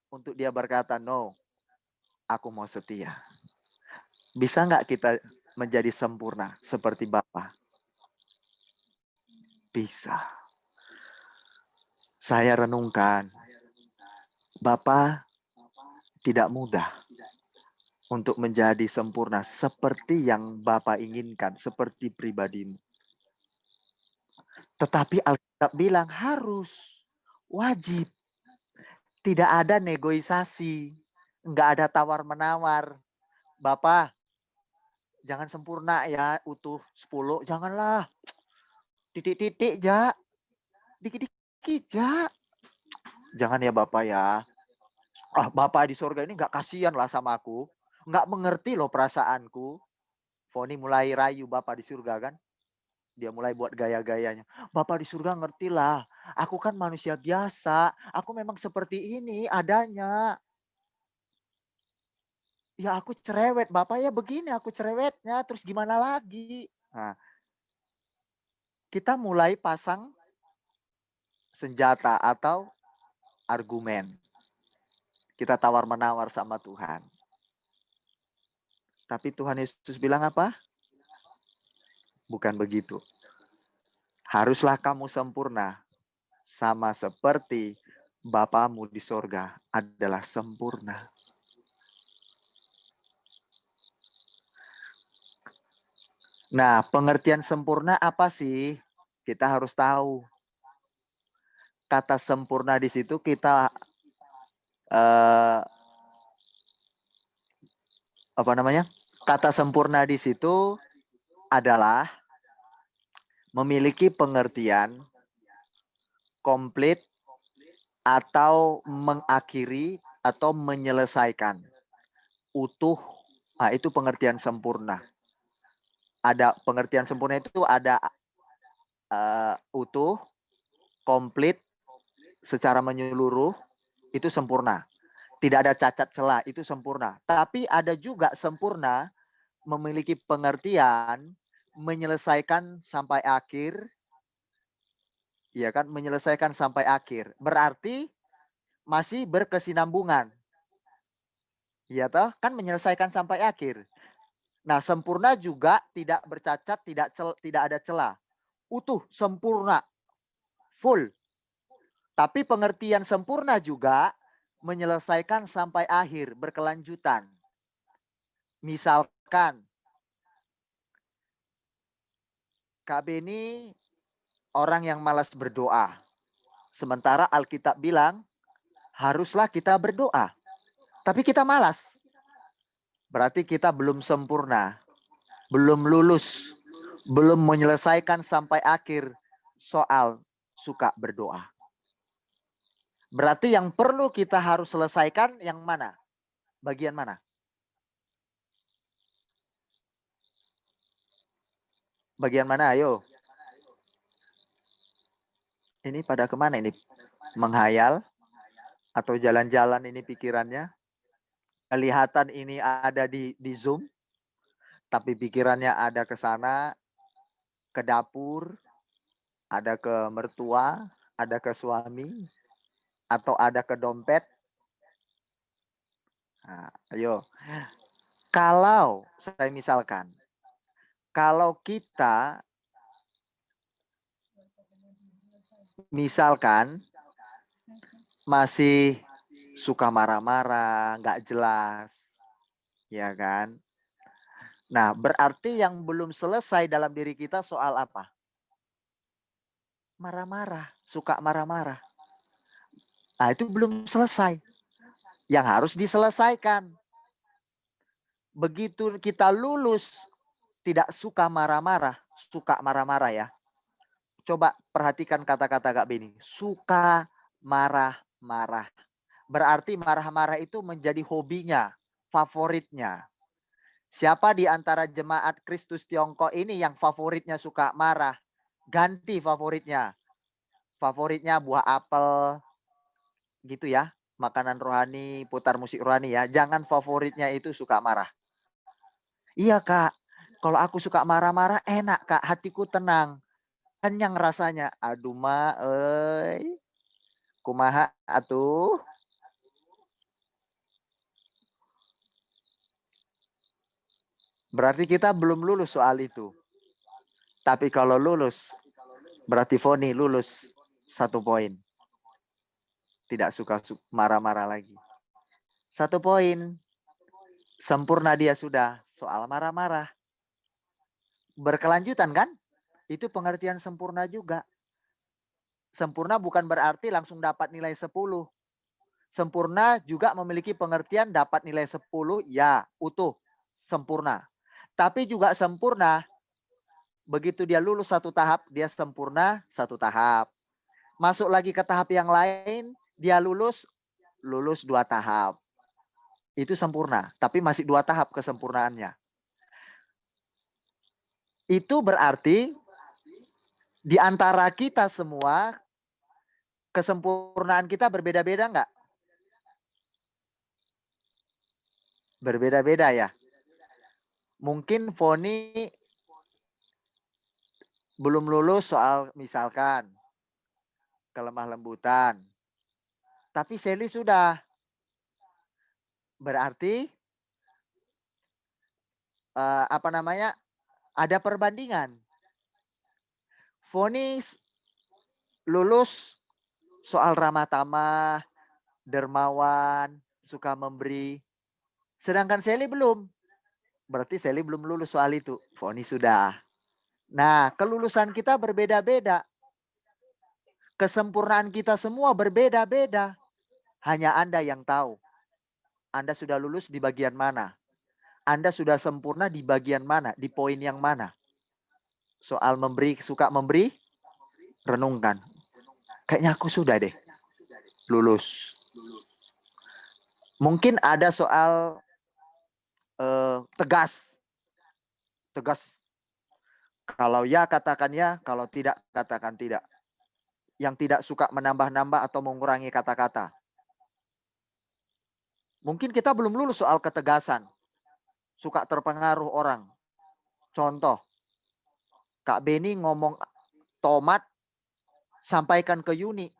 Untuk dia berkata, no, aku mau setia. Bisa nggak kita menjadi sempurna seperti Bapa? Bisa. Saya renungkan, Bapa tidak mudah untuk menjadi sempurna seperti yang Bapa inginkan, seperti pribadimu. Tetapi Alkitab bilang harus, wajib. Tidak ada negosiasi, nggak ada tawar-menawar. Bapak, jangan sempurna ya, utuh 10, janganlah. Titik-titik, ja. Dikit-dikit, ja. Jangan ya Bapak ya. Bapak di surga ini nggak kasihan lah sama aku. Nggak mengerti loh perasaanku. Foni mulai rayu Bapak di surga kan. Dia mulai buat gaya-gayanya. Bapak di surga ngertilah. Aku kan manusia biasa. Aku memang seperti ini adanya. Ya aku cerewet. Bapak ya begini aku cerewetnya. Terus gimana lagi? Nah, kita mulai pasang senjata atau argumen. Kita tawar-menawar sama Tuhan. Tapi Tuhan Yesus bilang apa? Bukan begitu. Haruslah kamu sempurna, sama seperti Bapamu di sorga adalah sempurna. Nah, pengertian sempurna apa sih? Kita harus tahu. Kata sempurna di situ kita apa namanya? Kata sempurna di situ adalah memiliki pengertian komplit atau mengakhiri atau menyelesaikan utuh. Nah, itu pengertian sempurna. Ada pengertian sempurna itu ada utuh, komplit, secara menyeluruh, itu sempurna. Tidak ada cacat celah, itu sempurna. Tapi ada juga sempurna memiliki pengertian menyelesaikan sampai akhir. Ya kan, menyelesaikan sampai akhir. Berarti masih berkesinambungan. Ya toh, kan menyelesaikan sampai akhir. Nah, sempurna juga tidak bercacat, tidak ada celah. Utuh, sempurna, full. Tapi pengertian sempurna juga menyelesaikan sampai akhir, berkelanjutan. Misalkan, Kak Beni orang yang malas berdoa. Sementara Alkitab bilang, haruslah kita berdoa. Tapi kita malas. Berarti kita belum sempurna. Belum lulus. Belum menyelesaikan sampai akhir soal suka berdoa. Berarti yang perlu kita harus selesaikan yang mana? Bagian mana? Bagian mana? Ayo. Ini pada kemana ini? Menghayal? Atau jalan-jalan ini pikirannya? Kelihatan ini ada di Zoom? Tapi pikirannya ada ke sana, ke dapur, ada ke mertua, ada ke suami, atau ada ke dompet. Nah, ayo. Kalau saya misalkan, kalau kita misalkan masih suka marah-marah, nggak jelas, ya kan? Nah, berarti yang belum selesai dalam diri kita soal apa? Marah-marah, suka marah-marah. Nah, itu belum selesai. Yang harus diselesaikan. Begitu kita lulus, tidak suka marah-marah, suka marah-marah ya. Coba perhatikan kata-kata Kak Beni. Suka marah-marah. Berarti marah-marah itu menjadi hobinya, favoritnya. Siapa di antara jemaat Kristus Tiongkok ini yang favoritnya suka marah? Ganti favoritnya. Favoritnya buah apel. Gitu ya. Makanan rohani, putar musik rohani ya. Jangan favoritnya itu suka marah. Iya Kak. Kalau aku suka marah-marah enak Kak. Hatiku tenang. Kenyang rasanya. Aduh ma, kumaha atuh. Berarti kita belum lulus soal itu. Tapi kalau lulus, berarti Foni lulus 1 poin. Tidak suka marah-marah lagi. 1 poin. Sempurna dia sudah soal marah-marah. Berkelanjutan kan? Itu pengertian sempurna juga. Sempurna bukan berarti langsung dapat nilai 10. Sempurna juga memiliki pengertian dapat nilai 10, ya, utuh, sempurna. Tapi juga sempurna, begitu dia lulus 1 tahap, dia sempurna 1 tahap. Masuk lagi ke tahap yang lain, dia lulus 2 tahap. Itu sempurna, tapi masih 2 tahap kesempurnaannya. Itu berarti di antara kita semua, kesempurnaan kita berbeda-beda enggak? Berbeda-beda ya. Mungkin Foni belum lulus soal misalkan kelemah lembutan. Tapi Sally sudah. Berarti ada perbandingan. Vonis lulus soal ramah tamah, dermawan, suka memberi. Sedangkan Sally belum. Berarti Sally belum lulus soal itu. Vonis sudah. Nah, kelulusan kita berbeda-beda. Kesempurnaan kita semua berbeda-beda. Hanya Anda yang tahu. Anda sudah lulus di bagian mana? Anda sudah sempurna di bagian mana? Di poin yang mana? Soal memberi, suka memberi, renungkan. Kayaknya aku sudah deh lulus. Mungkin ada soal tegas. Tegas. Kalau ya katakan ya, kalau tidak katakan tidak. Yang tidak suka menambah-nambah atau mengurangi kata-kata. Mungkin kita belum lulus soal ketegasan. Suka terpengaruh orang. Contoh, Kak Beni ngomong tomat, sampaikan ke Yuni,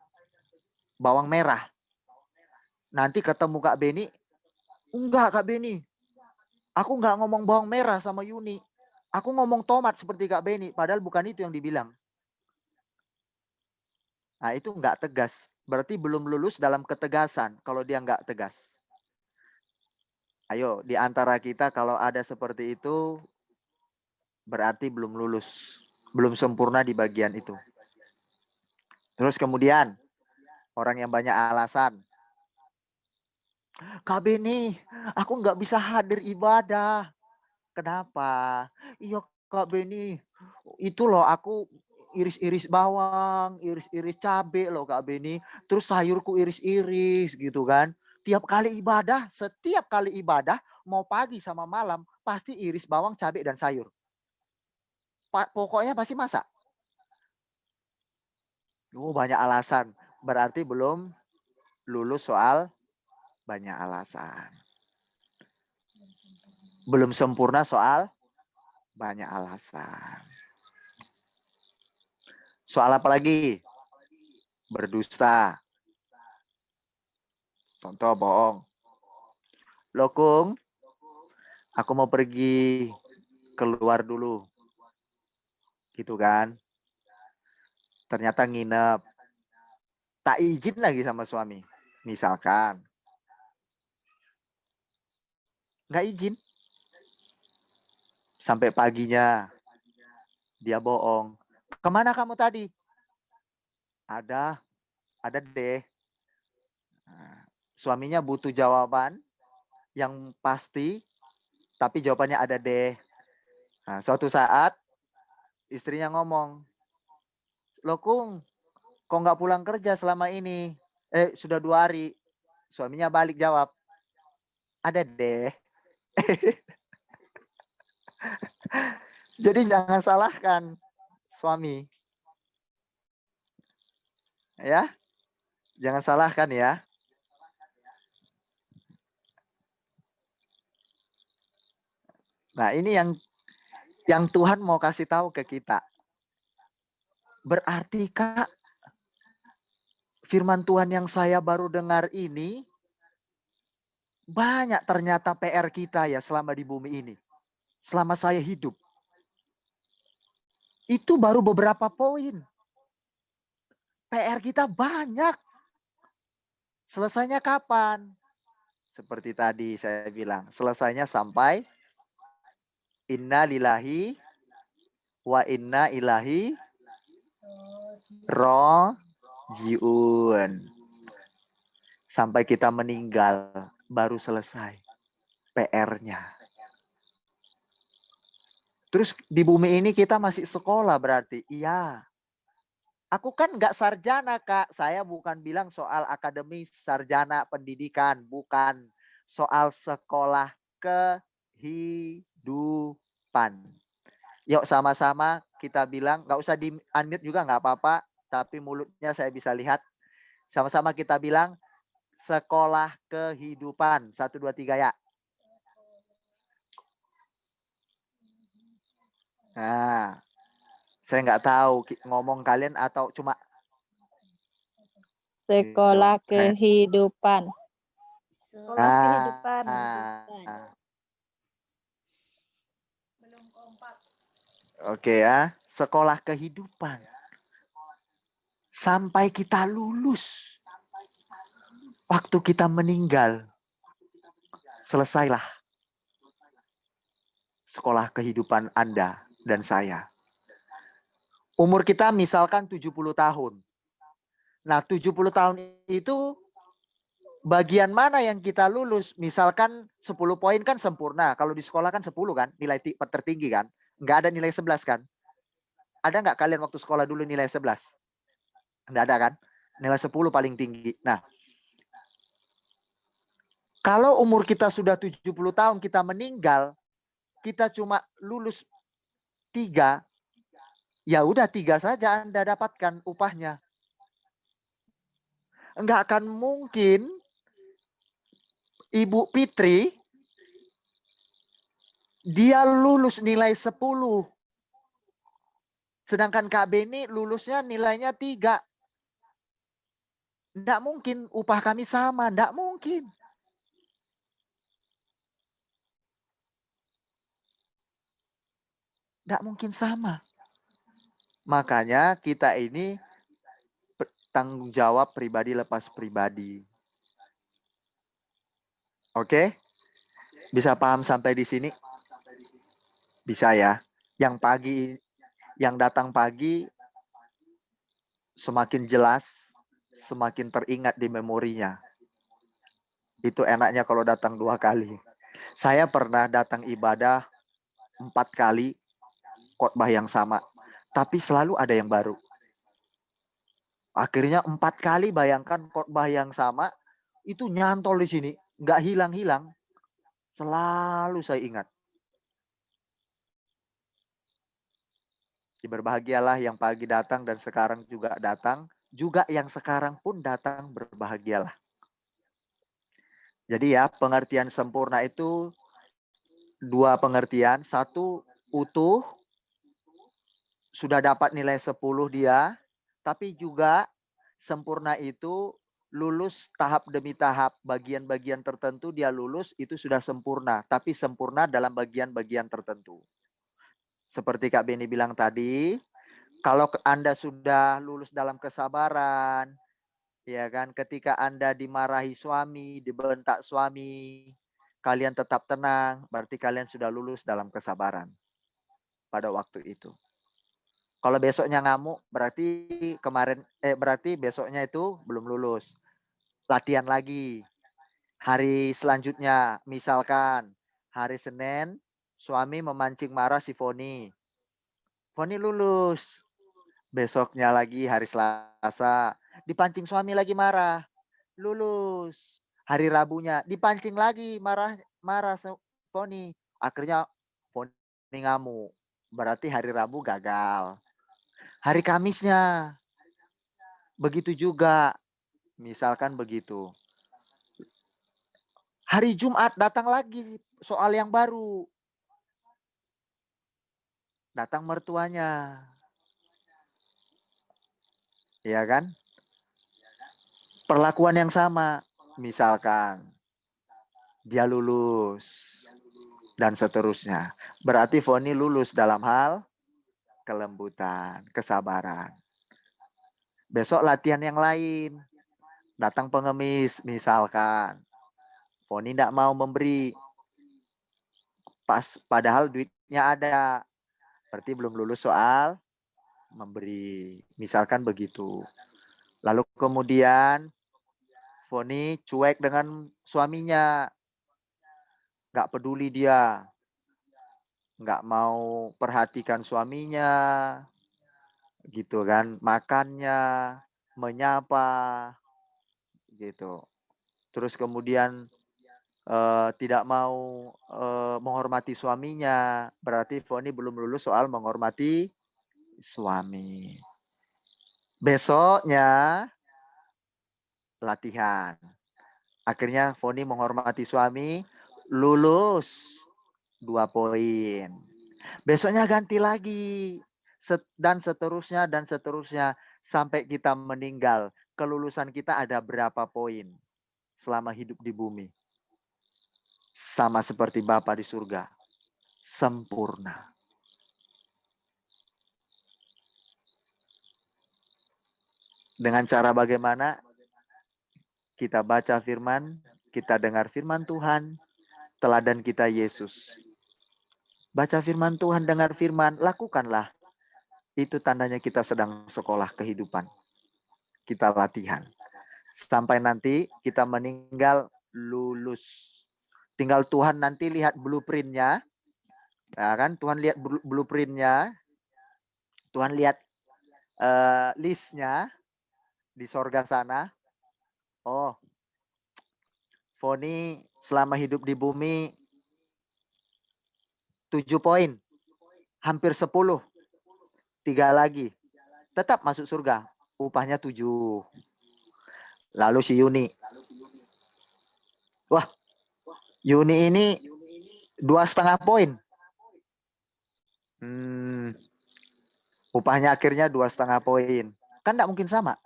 bawang merah. Nanti ketemu Kak Beni, enggak Kak Beni, aku enggak ngomong bawang merah sama Yuni. Aku ngomong tomat seperti Kak Beni, padahal bukan itu yang dibilang. Nah itu enggak tegas. Berarti belum lulus dalam ketegasan kalau dia enggak tegas. Ayo, di antara kita kalau ada seperti itu, berarti belum lulus. Belum sempurna di bagian itu. Terus kemudian, orang yang banyak alasan. Kak Beni, aku nggak bisa hadir ibadah. Kenapa? Iya Kak Beni, itu loh aku iris-iris bawang, iris-iris cabai loh Kak Beni. Terus sayurku iris-iris gitu kan. Tiap kali ibadah, setiap kali ibadah, mau pagi sama malam, pasti iris bawang, cabai, dan sayur. Pokoknya pasti masak. Banyak alasan. Berarti belum lulus soal banyak alasan. Belum sempurna soal banyak alasan. Soal apa lagi? Berdusta. Contoh bohong. Loh Kung, aku mau pergi keluar dulu. Gitu kan. Ternyata nginep. Tak izin lagi sama suami. Misalkan. Nggak izin. Sampai paginya. Dia bohong. Kemana kamu tadi? Ada deh. Nah, suaminya butuh jawaban yang pasti, tapi jawabannya ada deh. Nah, suatu saat istrinya ngomong, loh Kung, kok nggak pulang kerja selama ini? Sudah 2 hari. Suaminya balik jawab, ada deh. Jadi jangan salahkan suami. Ya, jangan salahkan ya. Nah, ini yang Tuhan mau kasih tahu ke kita. Berarti Kak, firman Tuhan yang saya baru dengar ini, banyak ternyata PR kita ya selama di bumi ini. Selama saya hidup. Itu baru beberapa poin. PR kita banyak. Selesainya kapan? Seperti tadi saya bilang, selesainya sampai inna lillahi wa inna ilahi rojiun. Sampai kita meninggal baru selesai PR-nya. Terus di bumi ini kita masih sekolah berarti? Iya. Aku kan nggak sarjana Kak. Saya bukan bilang soal akademis, sarjana pendidikan. Bukan soal sekolah kehidupan. Yuk sama-sama kita bilang, nggak usah di unmute juga nggak apa-apa. Tapi mulutnya saya bisa lihat. Sama-sama kita bilang sekolah kehidupan. 1, 2, 3 ya. Nah, saya nggak tahu ngomong kalian atau cuma Sekolah Hidup. kehidupan. Sekolah kehidupan. Oke ya, sekolah kehidupan. Sampai kita lulus. Waktu kita meninggal, selesailah sekolah kehidupan Anda dan saya. Umur kita misalkan 70 tahun. Nah, 70 tahun itu bagian mana yang kita lulus? Misalkan 10 poin kan sempurna. Kalau di sekolah kan 10 kan, nilai tertinggi kan. Nggak ada nilai 11 kan. Ada nggak kalian waktu sekolah dulu nilai 11? Nggak ada kan? Nilai 10 paling tinggi. Nah, kalau umur kita sudah 70 tahun, kita meninggal, kita cuma lulus 3, ya udah 3 saja Anda dapatkan upahnya. Enggak akan mungkin Ibu Fitri dia lulus nilai 10. Sedangkan Kak Beni lulusnya nilainya 3. Enggak mungkin upah kami sama, enggak mungkin. Enggak mungkin sama. Makanya kita ini tanggung jawab pribadi lepas pribadi. Oke? Bisa paham sampai di sini? Bisa ya. Yang datang pagi semakin jelas, semakin teringat di memorinya. Itu enaknya kalau datang 2 kali. Saya pernah datang ibadah 4 kali khotbah yang sama, tapi selalu ada yang baru. Akhirnya 4 kali bayangkan khotbah yang sama itu nyantol di sini, nggak hilang-hilang. Selalu saya ingat. Berbahagialah yang pagi datang dan sekarang juga datang, juga yang sekarang pun datang berbahagialah. Jadi ya, pengertian sempurna itu 2 pengertian. 1, utuh, sudah dapat nilai 10 dia, tapi juga sempurna itu lulus tahap demi tahap, bagian-bagian tertentu dia lulus itu sudah sempurna, tapi sempurna dalam bagian-bagian tertentu. Seperti Kak Beni bilang tadi, kalau Anda sudah lulus dalam kesabaran, ya kan, ketika Anda dimarahi suami, dibentak suami, kalian tetap tenang, berarti kalian sudah lulus dalam kesabaran pada waktu itu. Kalau besoknya ngamuk, berarti besoknya itu belum lulus. Latihan lagi. Hari selanjutnya, misalkan hari Senin, suami memancing marah si Foni. Foni lulus. Besoknya lagi hari Selasa, dipancing suami lagi marah. Lulus. Hari Rabunya, dipancing lagi marah Foni. Akhirnya Foni ngamuk. Berarti hari Rabu gagal. Hari Kamisnya, begitu juga. Misalkan begitu. Hari Jumat datang lagi soal yang baru. Datang mertuanya. Ya kan? Perlakuan yang sama. Misalkan dia lulus dan seterusnya. Berarti Foni lulus dalam hal kelembutan, kesabaran. Besok latihan yang lain. Datang pengemis misalkan. Foni tidak mau memberi. Padahal duitnya ada. Berarti belum lulus soal memberi. Misalkan begitu. Lalu kemudian Foni cuek dengan suaminya. Nggak peduli dia. Nggak mau perhatikan suaminya. Gitu kan. Makannya, menyapa. Gitu. Terus kemudian tidak mau menghormati suaminya. Berarti Foni belum lulus soal menghormati suami. Besoknya latihan. Akhirnya Foni menghormati suami, lulus 2 poin. Besoknya ganti lagi. Dan seterusnya sampai kita meninggal. kelulusan kita ada berapa poin selama hidup di bumi? Sama seperti Bapa di surga, sempurna. Dengan cara bagaimana? Kita baca firman, kita dengar firman Tuhan, teladan kita Yesus. Baca firman Tuhan, dengar firman, lakukanlah. Itu tandanya kita sedang sekolah kehidupan. Kita latihan. Sampai nanti kita meninggal lulus. Tinggal Tuhan nanti lihat blueprintnya. Ya kan? Tuhan lihat blueprintnya. Tuhan lihat listnya di sorga sana. Oh, Foni selama hidup di bumi 7 poin. Hampir 10. 3 lagi. Tetap masuk surga. Upahnya 7. Lalu si Yuni. Wah, Yuni ini 2,5 poin. Upahnya akhirnya 2,5 poin. Kan enggak mungkin sama.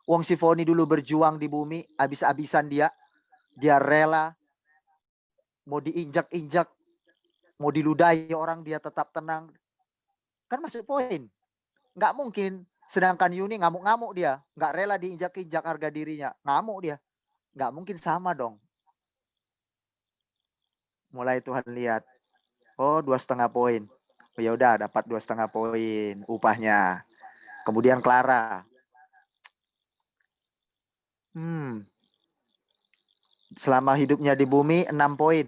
Wong si Foni dulu berjuang di bumi, habis-habisan dia. Dia rela. Mau diinjak-injak. Mau diludahi orang, dia tetap tenang. Kan masuk poin. Enggak mungkin. Sedangkan Yuni ngamuk-ngamuk dia. Enggak rela diinjak-injak harga dirinya. Ngamuk dia. Enggak mungkin sama dong. Mulai Tuhan lihat. Oh, 2,5 poin. Oh, ya udah dapat 2,5 poin upahnya. Kemudian Clara. Selama hidupnya di bumi 6 poin.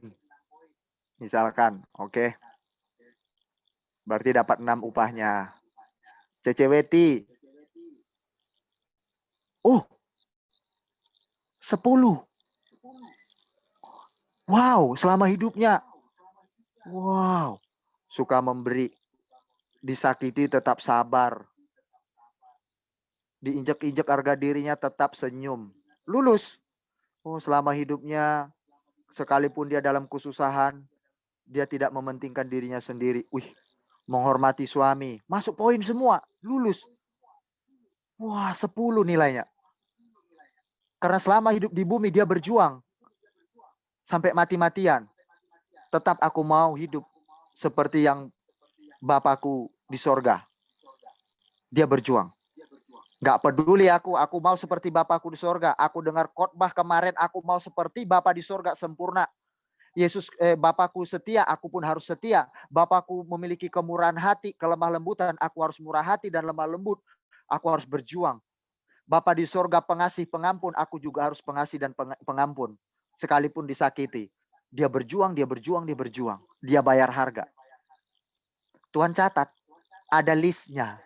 Misalkan, oke. Berarti dapat 6 upahnya. Ceceweti. Oh, 10. Wow, selama hidupnya. Wow, suka memberi. Disakiti tetap sabar. Diinjak-injak harga dirinya tetap senyum. Lulus. Oh, selama hidupnya, sekalipun dia dalam kesusahan, dia tidak mementingkan dirinya sendiri. Menghormati suami. Masuk poin semua. Lulus. Wah, 10 nilainya. Karena selama hidup di bumi dia berjuang. Sampai mati-matian. Tetap aku mau hidup seperti yang Bapakku di sorga. Dia berjuang. Gak peduli aku mau seperti Bapakku di sorga. Aku dengar khotbah kemarin, aku mau seperti Bapa di sorga sempurna. Yesus, Bapakku setia, aku pun harus setia. Bapakku memiliki kemurahan hati, kelemah lembutan, aku harus murah hati dan lemah lembut. Aku harus berjuang. Bapa di sorga pengasih, pengampun, aku juga harus pengasih dan pengampun. Sekalipun disakiti. Dia berjuang, dia berjuang, dia berjuang. Dia bayar harga. Tuhan catat, ada listnya.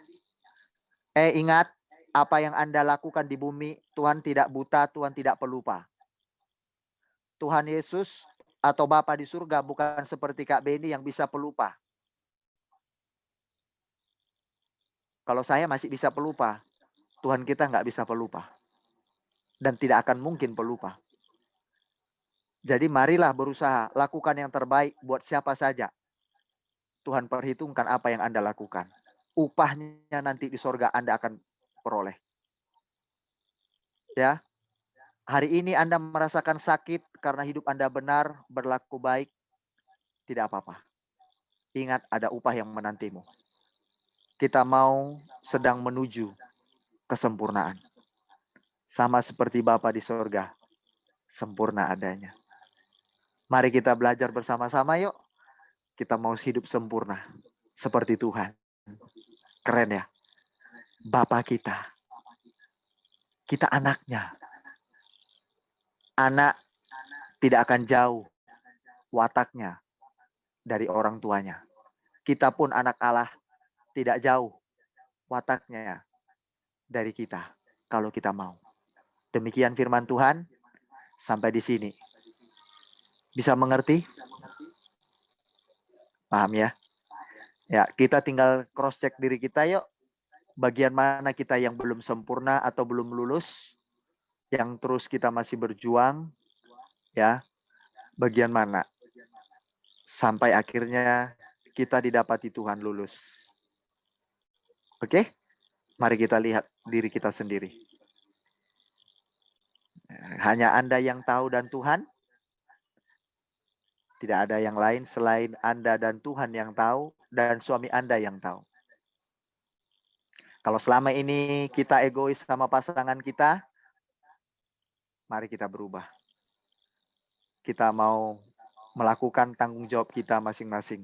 Ingat, apa yang Anda lakukan di bumi, Tuhan tidak buta, Tuhan tidak pelupa. Tuhan Yesus atau Bapa di surga bukan seperti Kak Beni yang bisa pelupa. Kalau saya masih bisa pelupa, Tuhan kita nggak bisa pelupa. Dan tidak akan mungkin pelupa. Jadi marilah berusaha, lakukan yang terbaik buat siapa saja. Tuhan perhitungkan apa yang Anda lakukan. Upahnya nanti di sorga Anda akan peroleh. Ya, hari ini Anda merasakan sakit karena hidup Anda benar, berlaku baik. Tidak apa-apa. Ingat ada upah yang menantimu. Kita mau sedang menuju kesempurnaan. Sama seperti Bapa di sorga. Sempurna adanya. Mari kita belajar bersama-sama yuk. Kita mau hidup sempurna. Seperti Tuhan. Keren ya. Bapa kita. Kita anaknya. Anak tidak akan jauh wataknya dari orang tuanya. Kita pun anak Allah tidak jauh wataknya dari kita kalau kita mau. Demikian firman Tuhan. Sampai di sini. Bisa mengerti? Paham ya? Ya, kita tinggal cross check diri kita yuk. Bagian mana kita yang belum sempurna atau belum lulus? Yang terus kita masih berjuang, ya. Bagian mana? Sampai akhirnya kita didapati Tuhan lulus. Oke? Mari kita lihat diri kita sendiri. Hanya Anda yang tahu dan Tuhan. Tidak ada yang lain selain Anda dan Tuhan yang tahu dan suami Anda yang tahu. Kalau selama ini kita egois sama pasangan kita, mari kita berubah. Kita mau melakukan tanggung jawab kita masing-masing.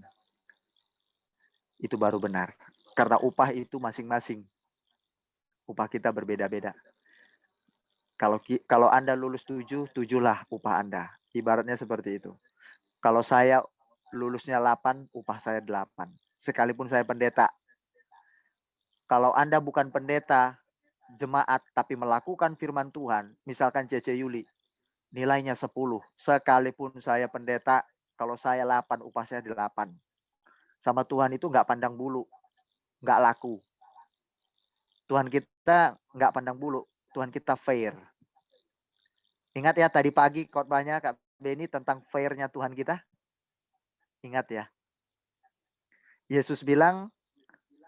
Itu baru benar. Karena upah itu masing-masing. Upah kita berbeda-beda. Kalau Anda lulus 7, 7-lah upah Anda. Ibaratnya seperti itu. Kalau saya lulusnya 8, upah saya 8. Sekalipun saya pendeta. Kalau Anda bukan pendeta, jemaat, tapi melakukan firman Tuhan, misalkan CC Yuli, nilainya 10. Sekalipun saya pendeta, kalau saya 8, upah saya 8. Sama Tuhan itu nggak pandang bulu, nggak laku. Tuhan kita nggak pandang bulu, Tuhan kita fair. Ingat ya tadi pagi khotbahnya Kak Beni tentang fairnya Tuhan kita? Ingat ya. Yesus bilang,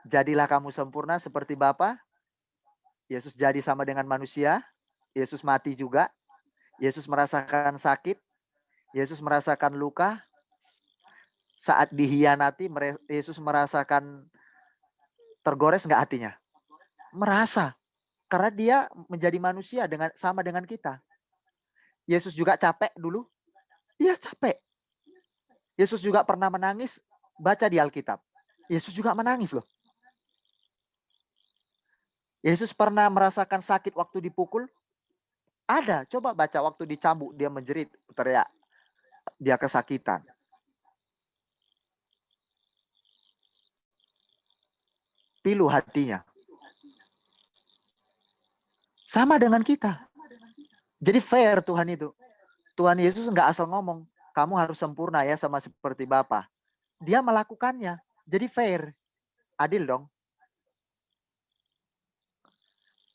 jadilah kamu sempurna seperti Bapa. Yesus jadi sama dengan manusia. Yesus mati juga. Yesus merasakan sakit. Yesus merasakan luka. Saat dihianati, Yesus merasakan tergores nggak hatinya? Merasa. Karena dia menjadi manusia sama dengan kita. Yesus juga capek dulu. Iya capek. Yesus juga pernah menangis. Baca di Alkitab. Yesus juga menangis loh. Yesus pernah merasakan sakit waktu dipukul? Ada. Coba baca waktu dicambuk dia menjerit, teriak. Dia kesakitan. Pilu hatinya. Sama dengan kita. Jadi fair Tuhan itu. Tuhan Yesus nggak asal ngomong, kamu harus sempurna ya sama seperti Bapa. Dia melakukannya. Jadi fair. Adil dong.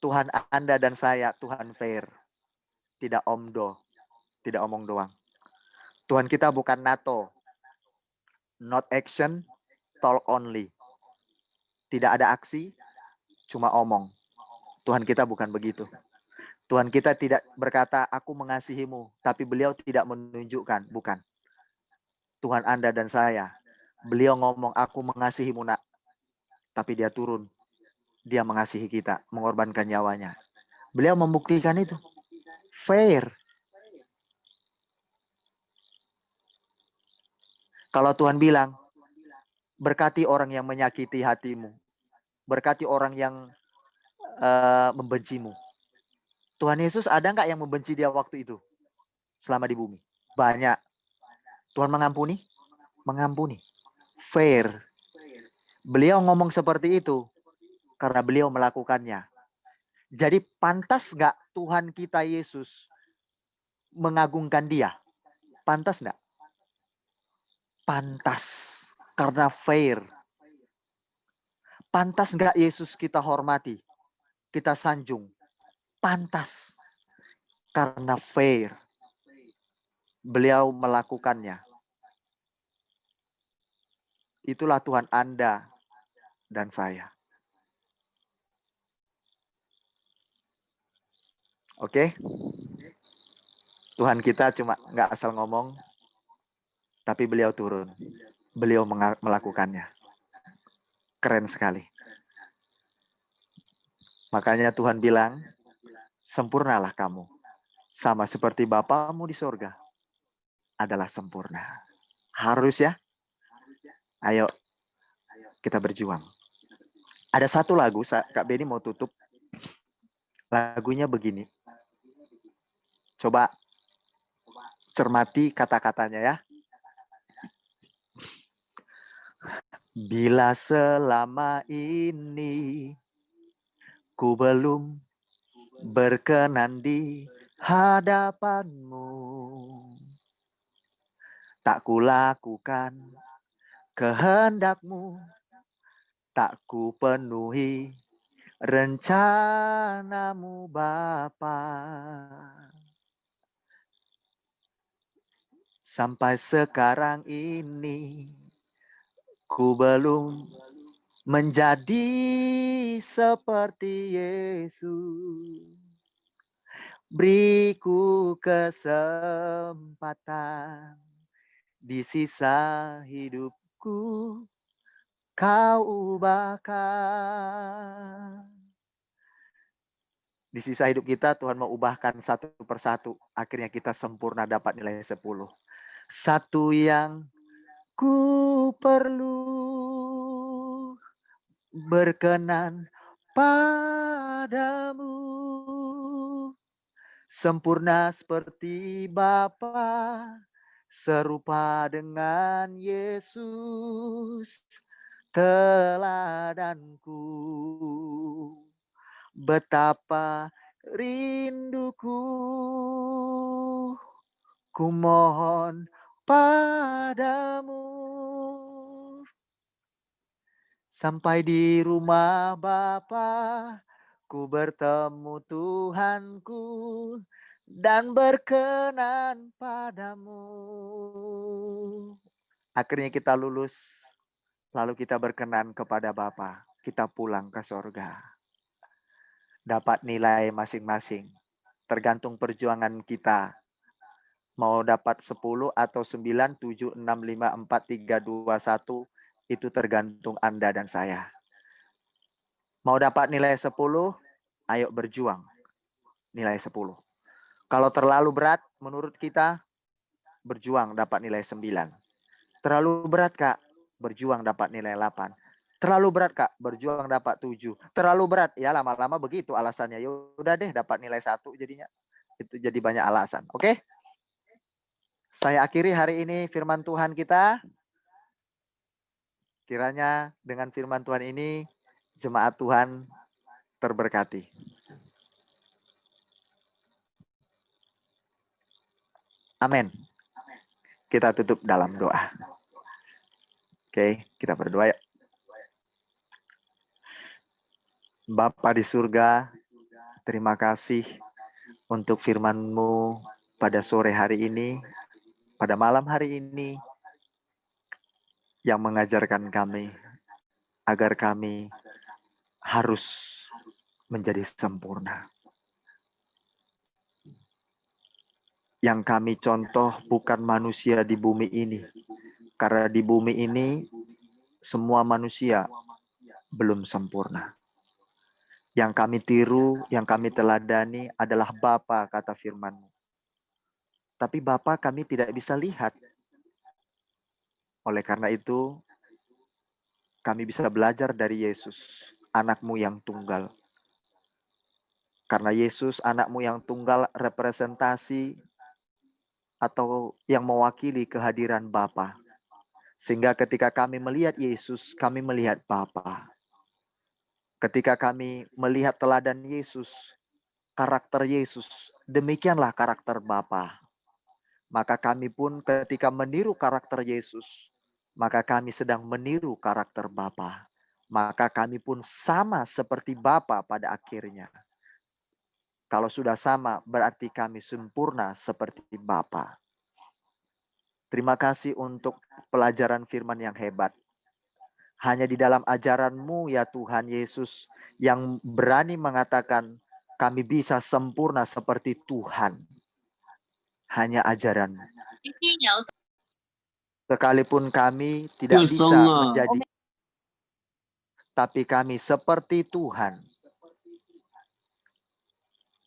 Tuhan Anda dan saya, Tuhan fair. Tidak omdo. Tidak omong doang. Tuhan kita bukan NATO. Not action, talk only. Tidak ada aksi, cuma omong. Tuhan kita bukan begitu. Tuhan kita tidak berkata, aku mengasihimu. Tapi beliau tidak menunjukkan. Bukan. Tuhan Anda dan saya. Beliau ngomong, aku mengasihimu nak. Tapi dia turun. Dia mengasihi kita. Mengorbankan nyawanya. Beliau membuktikan itu. Fair. Kalau Tuhan bilang, berkati orang yang menyakiti hatimu. Berkati orang yang membencimu. Tuhan Yesus ada nggak yang membenci dia waktu itu? Selama di bumi? Banyak. Tuhan mengampuni? Mengampuni. Fair. Beliau ngomong seperti itu karena beliau melakukannya. Jadi pantas nggak Tuhan kita Yesus mengagungkan dia? Pantas nggak? Pantas. Karena fair. Pantas nggak Yesus kita hormati? Kita sanjung? Pantas. Karena fair. Beliau melakukannya. Itulah Tuhan Anda dan saya. Oke? Tuhan kita cuma nggak asal ngomong, tapi beliau turun. Beliau melakukannya. Keren sekali. Makanya Tuhan bilang, sempurnalah kamu. Sama seperti Bapamu di sorga adalah sempurna. Harus ya? Ayo, kita berjuang. Ada satu lagu, Kak Beni mau tutup. Lagunya begini. Coba cermati kata-katanya ya. Bila selama ini ku belum berkenan di hadapanmu, tak kulakukan kehendakmu, tak ku penuhi rencanamu Bapa. Sampai sekarang ini ku belum menjadi seperti Yesus. Beriku kesempatan di sisa hidupku, kau ubahkan. Di sisa hidup kita Tuhan mau ubahkan satu persatu. Akhirnya kita sempurna dapat nilai 10. Satu yang ku perlu berkenan padamu, sempurna seperti Bapa, serupa dengan Yesus, teladanku. Betapa rinduku, ku mohon padamu. Sampai di rumah Bapa, ku bertemu Tuhanku dan berkenan padamu. Akhirnya kita lulus, lalu kita berkenan kepada Bapa. Kita pulang ke sorga. Dapat nilai masing-masing. Tergantung perjuangan kita. Mau dapat 10 atau 9, 7, 6, 5, 4, 3, 2, 1. Itu tergantung Anda dan saya. Mau dapat nilai 10, ayo berjuang. Nilai 10. Kalau terlalu berat menurut kita, berjuang dapat nilai 9. Terlalu berat Kak, berjuang dapat nilai 8. Terlalu berat Kak, berjuang dapat 7. Terlalu berat, ya lama-lama begitu alasannya. Ya udah deh dapat nilai 1 jadinya. Itu jadi banyak alasan. Oke? Saya akhiri hari ini firman Tuhan kita. Kiranya dengan firman Tuhan ini jemaat Tuhan terberkati. Amin. Kita tutup dalam doa. Oke, kita berdoa ya. Bapa di surga, terima kasih untuk firman-Mu pada sore hari ini, pada malam hari ini, yang mengajarkan kami agar kami harus menjadi sempurna. Yang kami contoh bukan manusia di bumi ini, karena di bumi ini semua manusia belum sempurna. Yang kami tiru, yang kami teladani adalah Bapa, kata firman-Mu. Tapi Bapa kami tidak bisa lihat. Oleh karena itu, kami bisa belajar dari Yesus, anak-Mu yang tunggal. Karena Yesus, anak-Mu yang tunggal, representasi atau yang mewakili kehadiran Bapa. Sehingga ketika kami melihat Yesus, kami melihat Bapa. Ketika kami melihat teladan Yesus, karakter Yesus, demikianlah karakter Bapa. Maka kami pun ketika meniru karakter Yesus, maka kami sedang meniru karakter Bapa. Maka kami pun sama seperti Bapa pada akhirnya. Kalau sudah sama, berarti kami sempurna seperti Bapa. Terima kasih untuk pelajaran firman yang hebat. Hanya di dalam ajaran-Mu ya Tuhan Yesus, yang berani mengatakan kami bisa sempurna seperti Tuhan. Hanya ajaran. Sekalipun kami tidak bisa menjadi, tapi kami seperti Tuhan.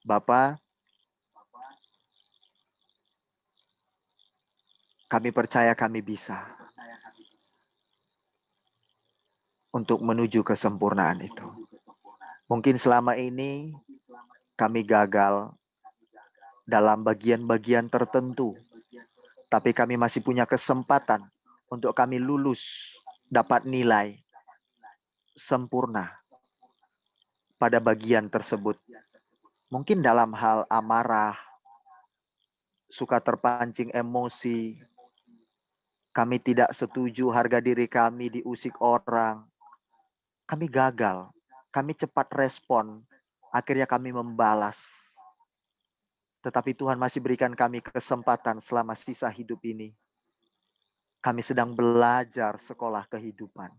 Bapa, kami percaya kami bisa untuk menuju kesempurnaan itu. Mungkin selama ini kami gagal dalam bagian-bagian tertentu, tapi kami masih punya kesempatan untuk kami lulus, dapat nilai sempurna pada bagian tersebut. Mungkin dalam hal amarah, suka terpancing emosi, kami tidak setuju harga diri kami diusik orang, kami gagal, kami cepat respon, akhirnya kami membalas. Tetapi Tuhan masih berikan kami kesempatan selama sisa hidup ini. Kami sedang belajar sekolah kehidupan.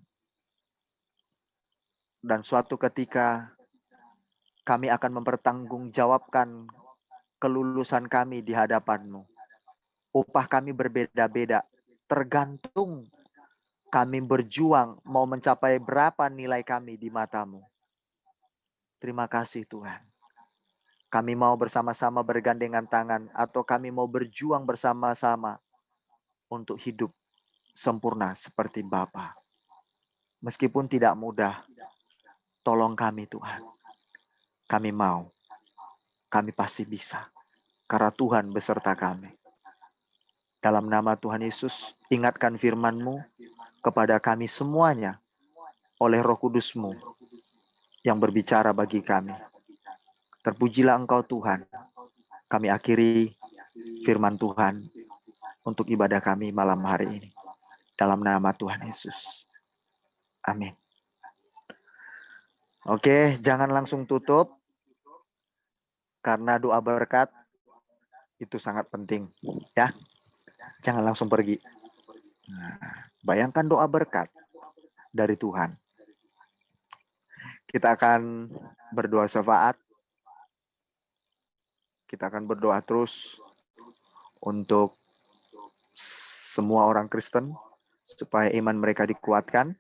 Dan suatu ketika kami akan mempertanggungjawabkan kelulusan kami di hadapan-Mu. Upah kami berbeda-beda, tergantung kami berjuang mau mencapai berapa nilai kami di mata-Mu. Terima kasih Tuhan. Kami mau bersama-sama bergandengan tangan atau kami mau berjuang bersama-sama untuk hidup sempurna seperti Bapa. Meskipun tidak mudah, tolong kami Tuhan. Kami mau, kami pasti bisa. Karena Tuhan beserta kami. Dalam nama Tuhan Yesus, ingatkan firman-Mu kepada kami semuanya oleh Roh Kudus-Mu yang berbicara bagi kami. Terpujilah Engkau Tuhan. Kami akhiri firman Tuhan untuk ibadah kami malam hari ini. Dalam nama Tuhan Yesus. Amin. Oke, jangan langsung tutup. Karena doa berkat itu sangat penting. Ya, jangan langsung pergi. Nah, bayangkan doa berkat dari Tuhan. Kita akan berdoa syafaat. Kita akan berdoa terus untuk semua orang Kristen supaya iman mereka dikuatkan.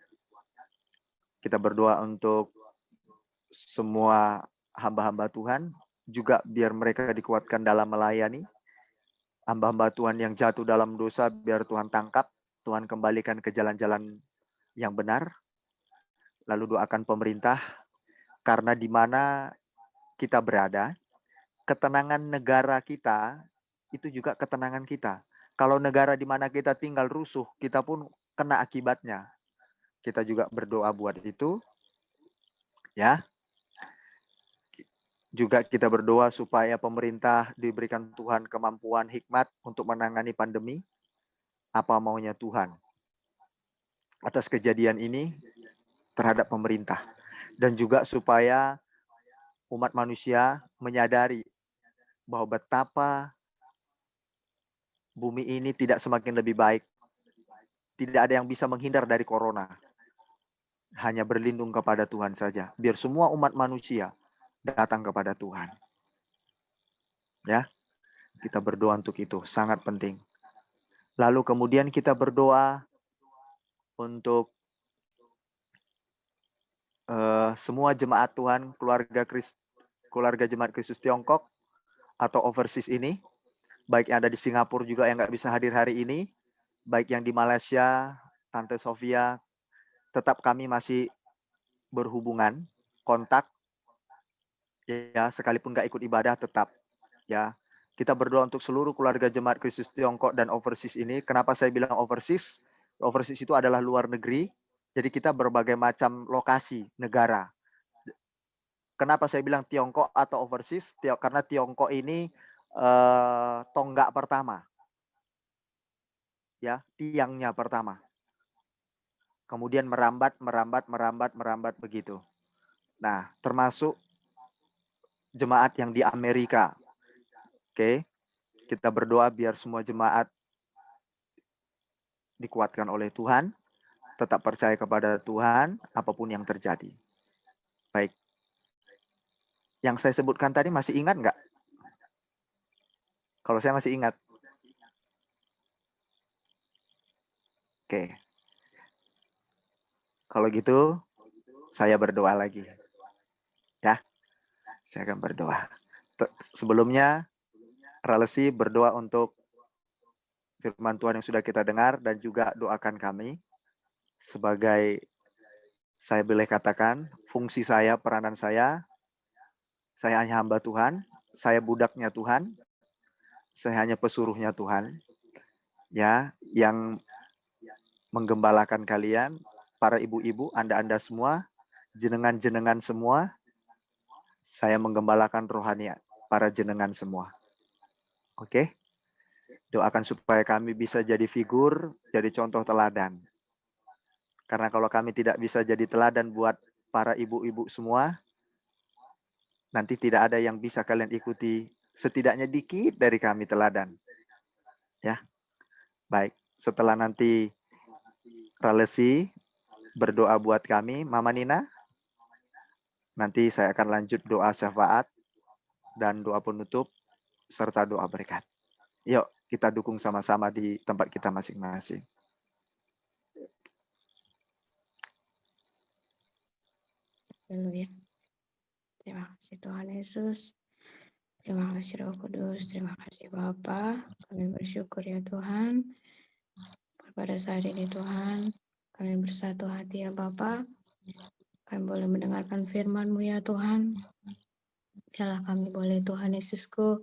Kita berdoa untuk semua hamba-hamba Tuhan juga biar mereka dikuatkan dalam melayani. Hamba-hamba Tuhan yang jatuh dalam dosa biar Tuhan tangkap, Tuhan kembalikan ke jalan-jalan yang benar. Lalu doakan pemerintah karena di mana kita berada, ketenangan negara kita itu juga ketenangan kita. Kalau negara di mana kita tinggal rusuh, kita pun kena akibatnya. Kita juga berdoa buat itu. Ya. Juga kita berdoa supaya pemerintah diberikan Tuhan kemampuan hikmat untuk menangani pandemi. Apa maunya Tuhan atas kejadian ini terhadap pemerintah. Dan juga supaya umat manusia menyadari bahwa betapa bumi ini tidak semakin lebih baik. Tidak ada yang bisa menghindar dari corona. Hanya berlindung kepada Tuhan saja. Biar semua umat manusia datang kepada Tuhan. Ya, kita berdoa untuk itu. Sangat penting. Lalu kemudian kita berdoa untuk semua jemaat Tuhan, keluarga jemaat Kristus Tiongkok atau overseas ini. Baik yang ada di Singapura juga yang nggak bisa hadir hari ini. Baik yang di Malaysia, Tante Sofia, tetap kami masih berhubungan, kontak, ya sekalipun nggak ikut ibadah tetap, ya. Kita berdoa untuk seluruh keluarga jemaat Kristus Tiongkok dan overseas ini. Kenapa saya bilang overseas? Overseas itu adalah luar negeri, jadi kita berbagai macam lokasi, negara. Kenapa saya bilang Tiongkok atau overseas? Karena Tiongkok ini tonggak pertama. Ya, tiangnya pertama. Kemudian merambat begitu. Nah, termasuk jemaat yang di Amerika. Oke. Kita berdoa biar semua jemaat dikuatkan oleh Tuhan, tetap percaya kepada Tuhan apapun yang terjadi. Baik. Yang saya sebutkan tadi masih ingat nggak? Kalau saya masih ingat. Oke. Kalau gitu, saya berdoa lagi. Ya, saya akan berdoa. Sebelumnya, Relasi berdoa untuk firman Tuhan yang sudah kita dengar dan juga doakan kami. Sebagai saya boleh katakan, fungsi saya, peranan saya hanya hamba Tuhan, saya budaknya Tuhan, saya hanya pesuruhnya Tuhan. Ya, yang menggembalakan kalian, para ibu-ibu, Anda semua, jenengan-jenengan semua, saya menggembalakan rohani para jenengan semua. Oke? Doakan supaya kami bisa jadi figur, jadi contoh teladan. Karena kalau kami tidak bisa jadi teladan buat para ibu-ibu semua, nanti tidak ada yang bisa kalian ikuti, setidaknya dikit dari kami teladan. Ya, baik. Setelah nanti Relasi berdoa buat kami, Mama Nina, nanti saya akan lanjut doa syafaat dan doa penutup. serta doa berkat. Yuk kita dukung sama-sama di tempat kita masing-masing. Haleluya. Terima kasih Tuhan Yesus. Terima kasih Roh Kudus. Terima kasih Bapa. Kami bersyukur ya Tuhan. Pada saat ini Tuhan, kami bersatu hati ya Bapa. Kami boleh mendengarkan firman-Mu ya Tuhan. Biarlah kami boleh Tuhan Yesusku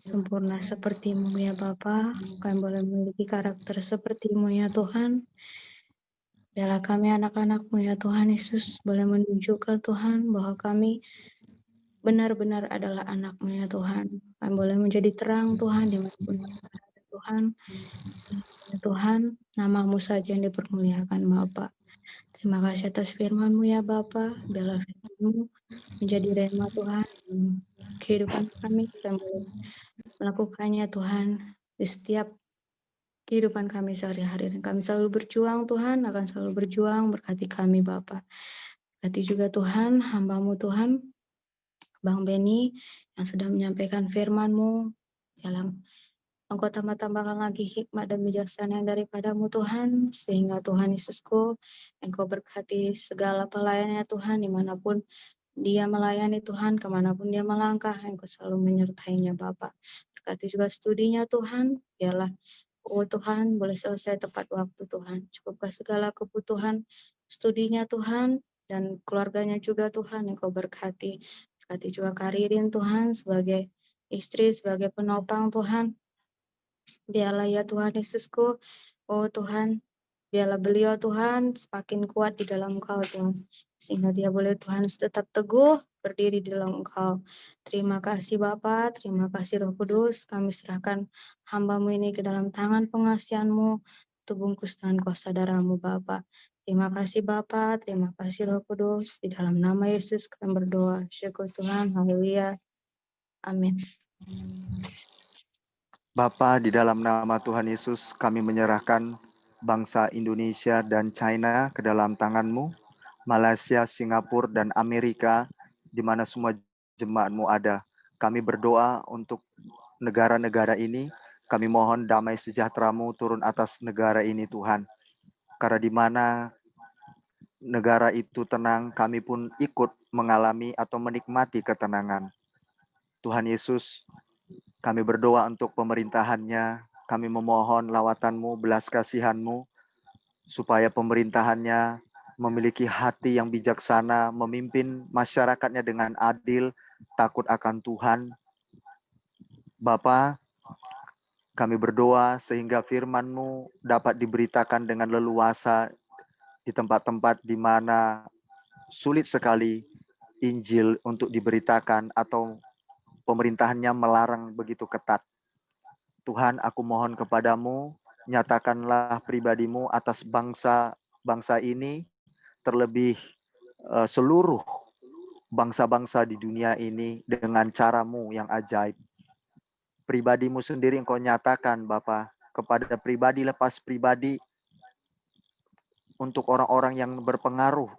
sempurna seperti-Mu ya Bapa. Kami boleh memiliki karakter seperti-Mu ya Tuhan. Biarlah kami anak-anak-Mu ya Tuhan Yesus boleh menunjukkan Tuhan bahwa kami benar-benar adalah anak-Mu ya Tuhan. Kami boleh menjadi terang Tuhan dimanapun kita berada Tuhan. Sehingga Tuhan, nama-Mu saja yang dipermuliakan Bapa. Terima kasih atas firman-Mu ya Bapa. Biarlah firman-Mu menjadi rema Tuhan dalam kehidupan kami. Kami boleh melakukannya Tuhan di setiap kehidupan kami sehari-hari. Dan kami selalu berjuang Tuhan, akan selalu berjuang berkati kami Bapa. Berkati juga Tuhan, hamba-Mu Tuhan, Bang Beni yang sudah menyampaikan firman-Mu. Dalam Engkau tambah-tambahkan lagi hikmat dan bijaksana yang daripada-Mu Tuhan, sehingga Tuhan Yesusku, Engkau berkati segala pelayannya Tuhan, dimanapun dia melayani Tuhan, kemanapun dia melangkah, Engkau selalu menyertainya Bapa. Berkati juga studinya Tuhan, biarlah Tuhan boleh selesai tepat waktu Tuhan. Cukupkah segala kebutuhan studinya Tuhan, dan keluarganya juga Tuhan, Engkau berkati. Berkati juga Karirin Tuhan, sebagai istri, sebagai penopang Tuhan. Biarlah ya Tuhan Yesusku, Tuhan, biarlah beliau Tuhan semakin kuat di dalam Engkau Tuhan. Sehingga dia boleh Tuhan tetap teguh berdiri di dalam Engkau. Terima kasih Bapa, terima kasih Roh Kudus. Kami serahkan hamba-Mu ini ke dalam tangan pengasihan-Mu. Tubungkus dengan kuasa darah-Mu Bapa. Terima kasih Bapa, terima kasih Roh Kudus. Di dalam nama Yesus kami berdoa. Syukur Tuhan, haleluya. Amin. Bapa, di dalam nama Tuhan Yesus, kami menyerahkan bangsa Indonesia dan China ke dalam tangan-Mu, Malaysia, Singapura, dan Amerika, di mana semua jemaat-Mu ada. Kami berdoa untuk negara-negara ini, kami mohon damai sejahtera-Mu turun atas negara ini Tuhan. Karena di mana negara itu tenang, kami pun ikut mengalami atau menikmati ketenangan. Tuhan Yesus, kami berdoa untuk pemerintahannya, kami memohon lawatan-Mu, belas kasihan-Mu, supaya pemerintahannya memiliki hati yang bijaksana, memimpin masyarakatnya dengan adil, takut akan Tuhan. Bapa, kami berdoa sehingga firman-Mu dapat diberitakan dengan leluasa di tempat-tempat di mana sulit sekali Injil untuk diberitakan atau pemerintahannya melarang begitu ketat. Tuhan, aku mohon kepadamu, nyatakanlah pribadi-Mu atas bangsa ini, terlebih seluruh bangsa-bangsa di dunia ini dengan cara-Mu yang ajaib. Pribadi-Mu sendiri Engkau nyatakan, Bapa, kepada pribadi lepas pribadi, untuk orang-orang yang berpengaruh,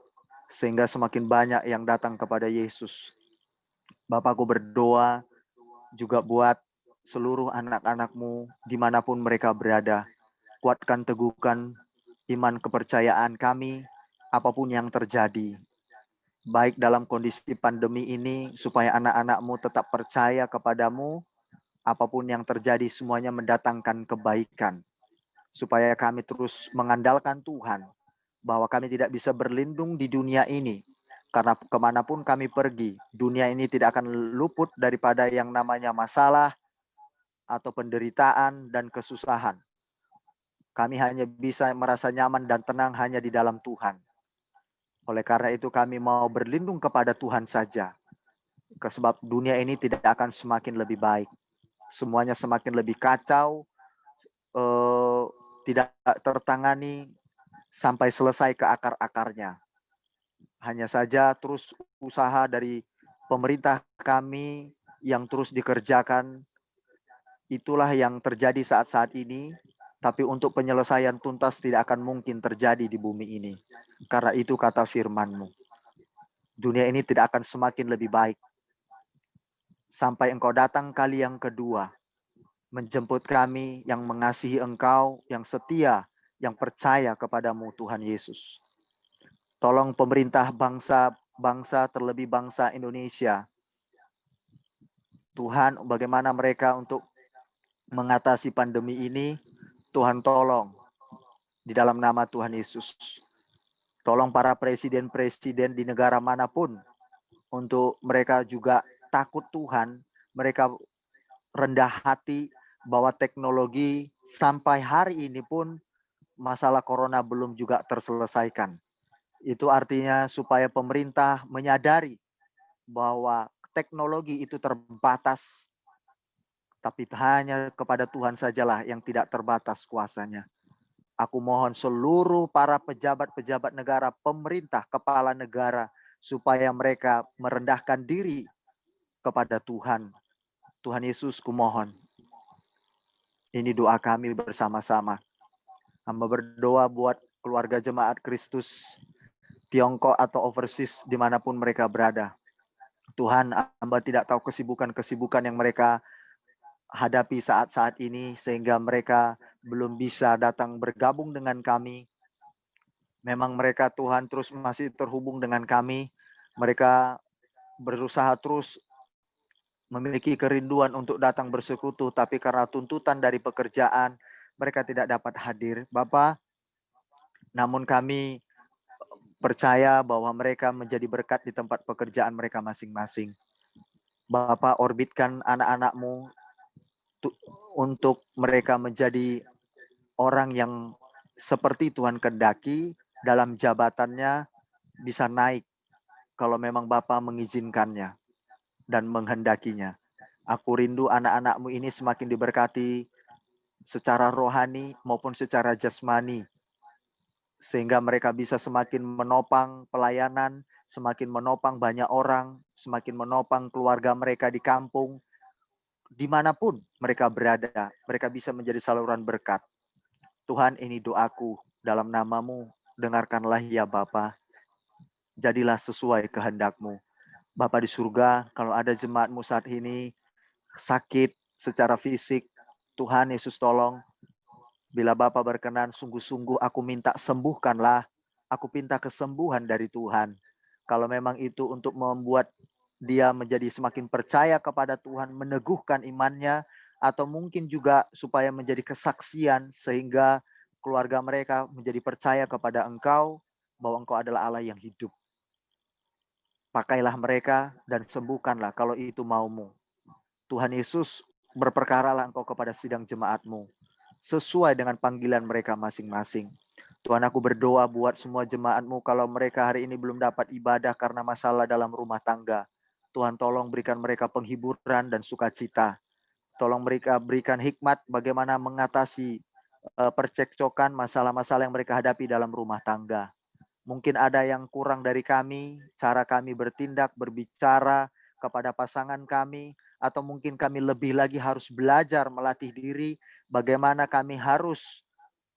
sehingga semakin banyak yang datang kepada Yesus. Bapa, aku berdoa juga buat seluruh anak-anak-Mu dimanapun mereka berada. Kuatkan, teguhkan iman kepercayaan kami, apapun yang terjadi. Baik dalam kondisi pandemi ini, supaya anak-anak-Mu tetap percaya kepadamu, apapun yang terjadi semuanya mendatangkan kebaikan. Supaya kami terus mengandalkan Tuhan, bahwa kami tidak bisa berlindung di dunia ini. Karena kemanapun kami pergi, dunia ini tidak akan luput daripada yang namanya masalah atau penderitaan dan kesusahan. Kami hanya bisa merasa nyaman dan tenang hanya di dalam Tuhan. Oleh karena itu kami mau berlindung kepada Tuhan saja. Sebab dunia ini tidak akan semakin lebih baik. Semuanya semakin lebih kacau, tidak tertangani sampai selesai ke akar-akarnya. Hanya saja terus usaha dari pemerintah kami yang terus dikerjakan, itulah yang terjadi saat-saat ini. Tapi untuk penyelesaian tuntas tidak akan mungkin terjadi di bumi ini. Karena itu kata firman-Mu, dunia ini tidak akan semakin lebih baik. sampai Engkau datang kali yang kedua, menjemput kami yang mengasihi Engkau, yang setia, yang percaya kepadamu Tuhan Yesus. Tolong pemerintah bangsa terlebih bangsa Indonesia. Tuhan, bagaimana mereka untuk mengatasi pandemi ini, Tuhan tolong di dalam nama Tuhan Yesus. Tolong para presiden-presiden di negara manapun untuk mereka juga takut Tuhan, mereka rendah hati bahwa teknologi sampai hari ini pun masalah corona belum juga terselesaikan. Itu artinya supaya pemerintah menyadari bahwa teknologi itu terbatas, tapi hanya kepada Tuhan sajalah yang tidak terbatas kuasanya. Aku mohon seluruh para pejabat-pejabat negara, pemerintah, kepala negara, supaya mereka merendahkan diri kepada Tuhan. Tuhan Yesus, kumohon. Ini doa kami bersama-sama. Hamba berdoa buat keluarga jemaat Kristus Tiongkok atau overseas dimanapun mereka berada. Tuhan, hamba tidak tahu kesibukan-kesibukan yang mereka hadapi saat-saat ini sehingga mereka belum bisa datang bergabung dengan kami. Memang mereka Tuhan terus masih terhubung dengan kami. Mereka berusaha terus memiliki kerinduan untuk datang bersekutu, tapi karena tuntutan dari pekerjaan, mereka tidak dapat hadir. Bapak, namun kami percaya bahwa mereka menjadi berkat di tempat pekerjaan mereka masing-masing. Bapak, orbitkan anak-anak-Mu untuk mereka menjadi orang yang seperti Tuhan kehendaki, dalam jabatannya bisa naik kalau memang Bapa mengizinkannya dan menghendakinya. Aku rindu anak-anak-Mu ini semakin diberkati secara rohani maupun secara jasmani, sehingga mereka bisa semakin menopang pelayanan, semakin menopang banyak orang, semakin menopang keluarga mereka di kampung, dimanapun mereka berada, mereka bisa menjadi saluran berkat. Tuhan, ini doaku dalam nama-Mu, dengarkanlah ya Bapa. Jadilah sesuai kehendak-Mu. Bapa di surga, kalau ada jemaat-Mu saat ini sakit secara fisik, Tuhan Yesus tolong. Bila Bapa berkenan, sungguh-sungguh aku minta sembuhkanlah. Aku minta kesembuhan dari Tuhan. Kalau memang itu untuk membuat dia menjadi semakin percaya kepada Tuhan, meneguhkan imannya, atau mungkin juga supaya menjadi kesaksian sehingga keluarga mereka menjadi percaya kepada Engkau, bahwa Engkau adalah Allah yang hidup. Pakailah mereka dan sembuhkanlah kalau itu mau-Mu. Tuhan Yesus, berperkaralah Engkau kepada sidang jemaat-Mu, sesuai dengan panggilan mereka masing-masing. Tuhan, aku berdoa buat semua jemaat-Mu kalau mereka hari ini belum dapat ibadah karena masalah dalam rumah tangga. Tuhan, tolong berikan mereka penghiburan dan sukacita. Tolong mereka berikan hikmat bagaimana mengatasi percekcokan masalah-masalah yang mereka hadapi dalam rumah tangga. Mungkin ada yang kurang dari kami, cara kami bertindak, berbicara kepada pasangan kami, atau mungkin kami lebih lagi harus belajar melatih diri bagaimana kami harus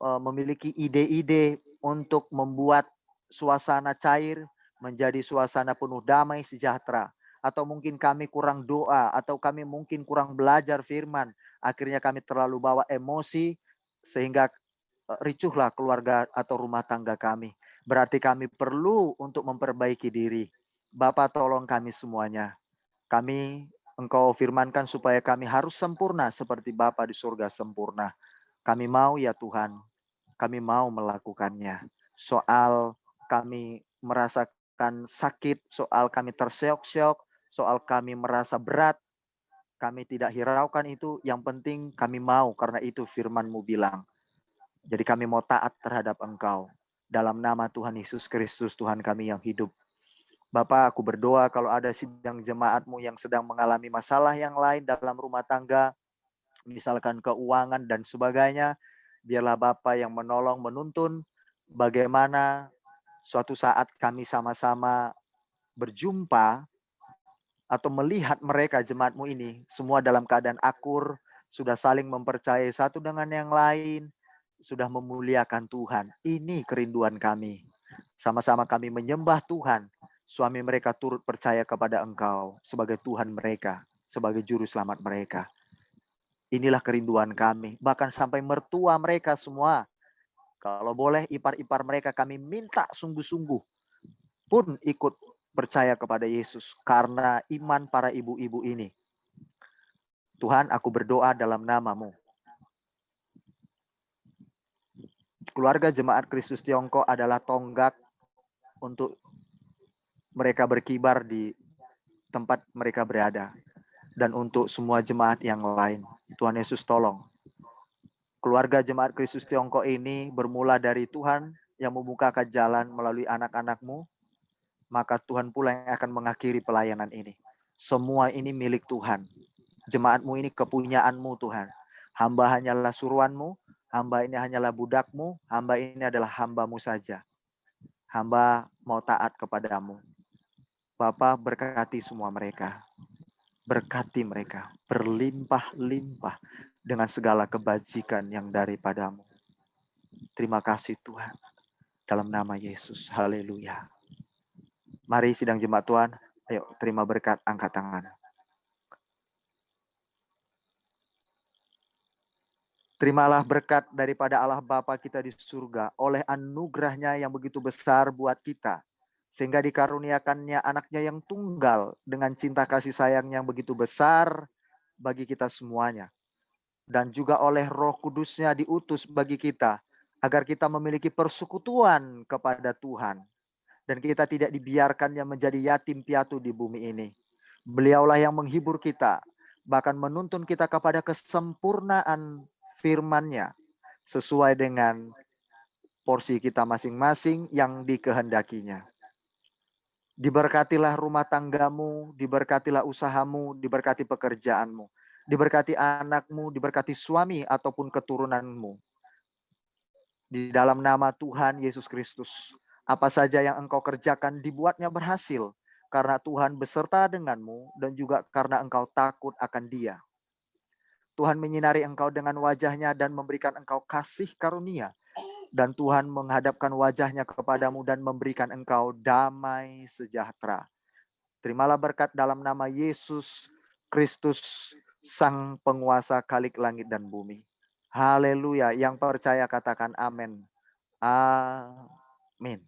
memiliki ide-ide untuk membuat suasana cair menjadi suasana penuh damai sejahtera. Atau mungkin kami kurang doa, atau kami mungkin kurang belajar firman. Akhirnya kami terlalu bawa emosi sehingga ricuhlah keluarga atau rumah tangga kami. Berarti kami perlu untuk memperbaiki diri. Bapa, tolong kami semuanya. Kami, Engkau firmankan supaya kami harus sempurna seperti Bapa di surga sempurna. Kami mau ya Tuhan, kami mau melakukannya. Soal kami merasakan sakit, soal kami terseok-seok, soal kami merasa berat, kami tidak hiraukan itu. Yang penting kami mau, karena itu firman-Mu bilang. Jadi kami mau taat terhadap Engkau. Dalam nama Tuhan Yesus Kristus, Tuhan kami yang hidup. Bapak, aku berdoa kalau ada sidang jemaat-Mu yang sedang mengalami masalah yang lain dalam rumah tangga, misalkan keuangan dan sebagainya, biarlah Bapak yang menolong, menuntun bagaimana suatu saat kami sama-sama berjumpa atau melihat mereka jemaat-Mu ini semua dalam keadaan akur, sudah saling mempercayai satu dengan yang lain, sudah memuliakan Tuhan. Ini kerinduan kami. Sama-sama kami menyembah Tuhan. Suami mereka turut percaya kepada Engkau sebagai Tuhan mereka. sebagai juru selamat mereka. Inilah kerinduan kami, bahkan sampai mertua mereka semua. Kalau boleh ipar-ipar mereka kami minta sungguh-sungguh pun ikut percaya kepada Yesus karena iman para ibu-ibu ini. Tuhan, aku berdoa dalam nama-Mu. Keluarga Jemaat Kristus Tiongkok adalah tonggak untuk mereka berkibar di tempat mereka berada. Dan untuk semua jemaat yang lain. Tuhan Yesus tolong. Keluarga Jemaat Kristus Tiongkok ini bermula dari Tuhan yang membukakan jalan melalui anak-anak-Mu. Maka Tuhan pula yang akan mengakhiri pelayanan ini. Semua ini milik Tuhan. Jemaat-Mu ini kepunyaan-Mu Tuhan. Hamba hanyalah suruhan-Mu. Hamba ini hanyalah budak-Mu. Hamba ini adalah hamba-Mu saja. Hamba mau taat kepadamu. Bapa, berkati semua mereka. Berkati mereka. Berlimpah-limpah dengan segala kebajikan yang daripadamu. Terima kasih Tuhan. Dalam nama Yesus. Haleluya. Mari sidang jemaat Tuhan. Ayo terima berkat, angkat tangan. Terimalah berkat daripada Allah Bapa kita di surga. Oleh anugerahnya yang begitu besar buat kita. Sehingga dikaruniakannya anaknya yang tunggal dengan cinta kasih sayang yang begitu besar bagi kita semuanya. Dan juga oleh Roh Kudusnya diutus bagi kita. Agar kita memiliki persekutuan kepada Tuhan. Dan kita tidak dibiarkannya menjadi yatim piatu di bumi ini. Beliaulah yang menghibur kita. Bahkan menuntun kita kepada kesempurnaan firman-Nya. Sesuai dengan porsi kita masing-masing yang dikehendakinya. Diberkatilah rumah tanggamu, diberkatilah usahamu, diberkati pekerjaanmu, diberkati anakmu, diberkati suami ataupun keturunanmu. Di dalam nama Tuhan Yesus Kristus, apa saja yang engkau kerjakan dibuatnya berhasil, karena Tuhan beserta denganmu dan juga karena engkau takut akan Dia. Tuhan menyinari engkau dengan wajah-Nya dan memberikan engkau kasih karunia. Dan Tuhan menghadapkan wajah-Nya kepadamu dan memberikan engkau damai sejahtera. Terimalah berkat dalam nama Yesus Kristus, Sang Penguasa Khalik langit dan bumi. Haleluya. Yang percaya katakan amin. Amin.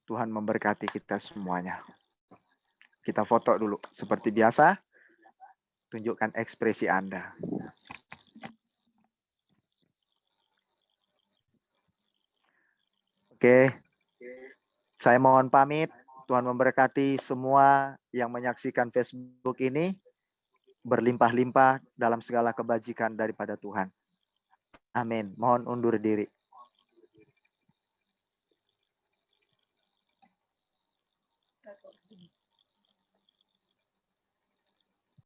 Tuhan memberkati kita semuanya. Kita foto dulu. Seperti biasa, tunjukkan ekspresi Anda. Oke, saya mohon pamit. Tuhan memberkati semua yang menyaksikan Facebook ini. Berlimpah-limpah dalam segala kebajikan daripada Tuhan. Amin. Mohon undur diri.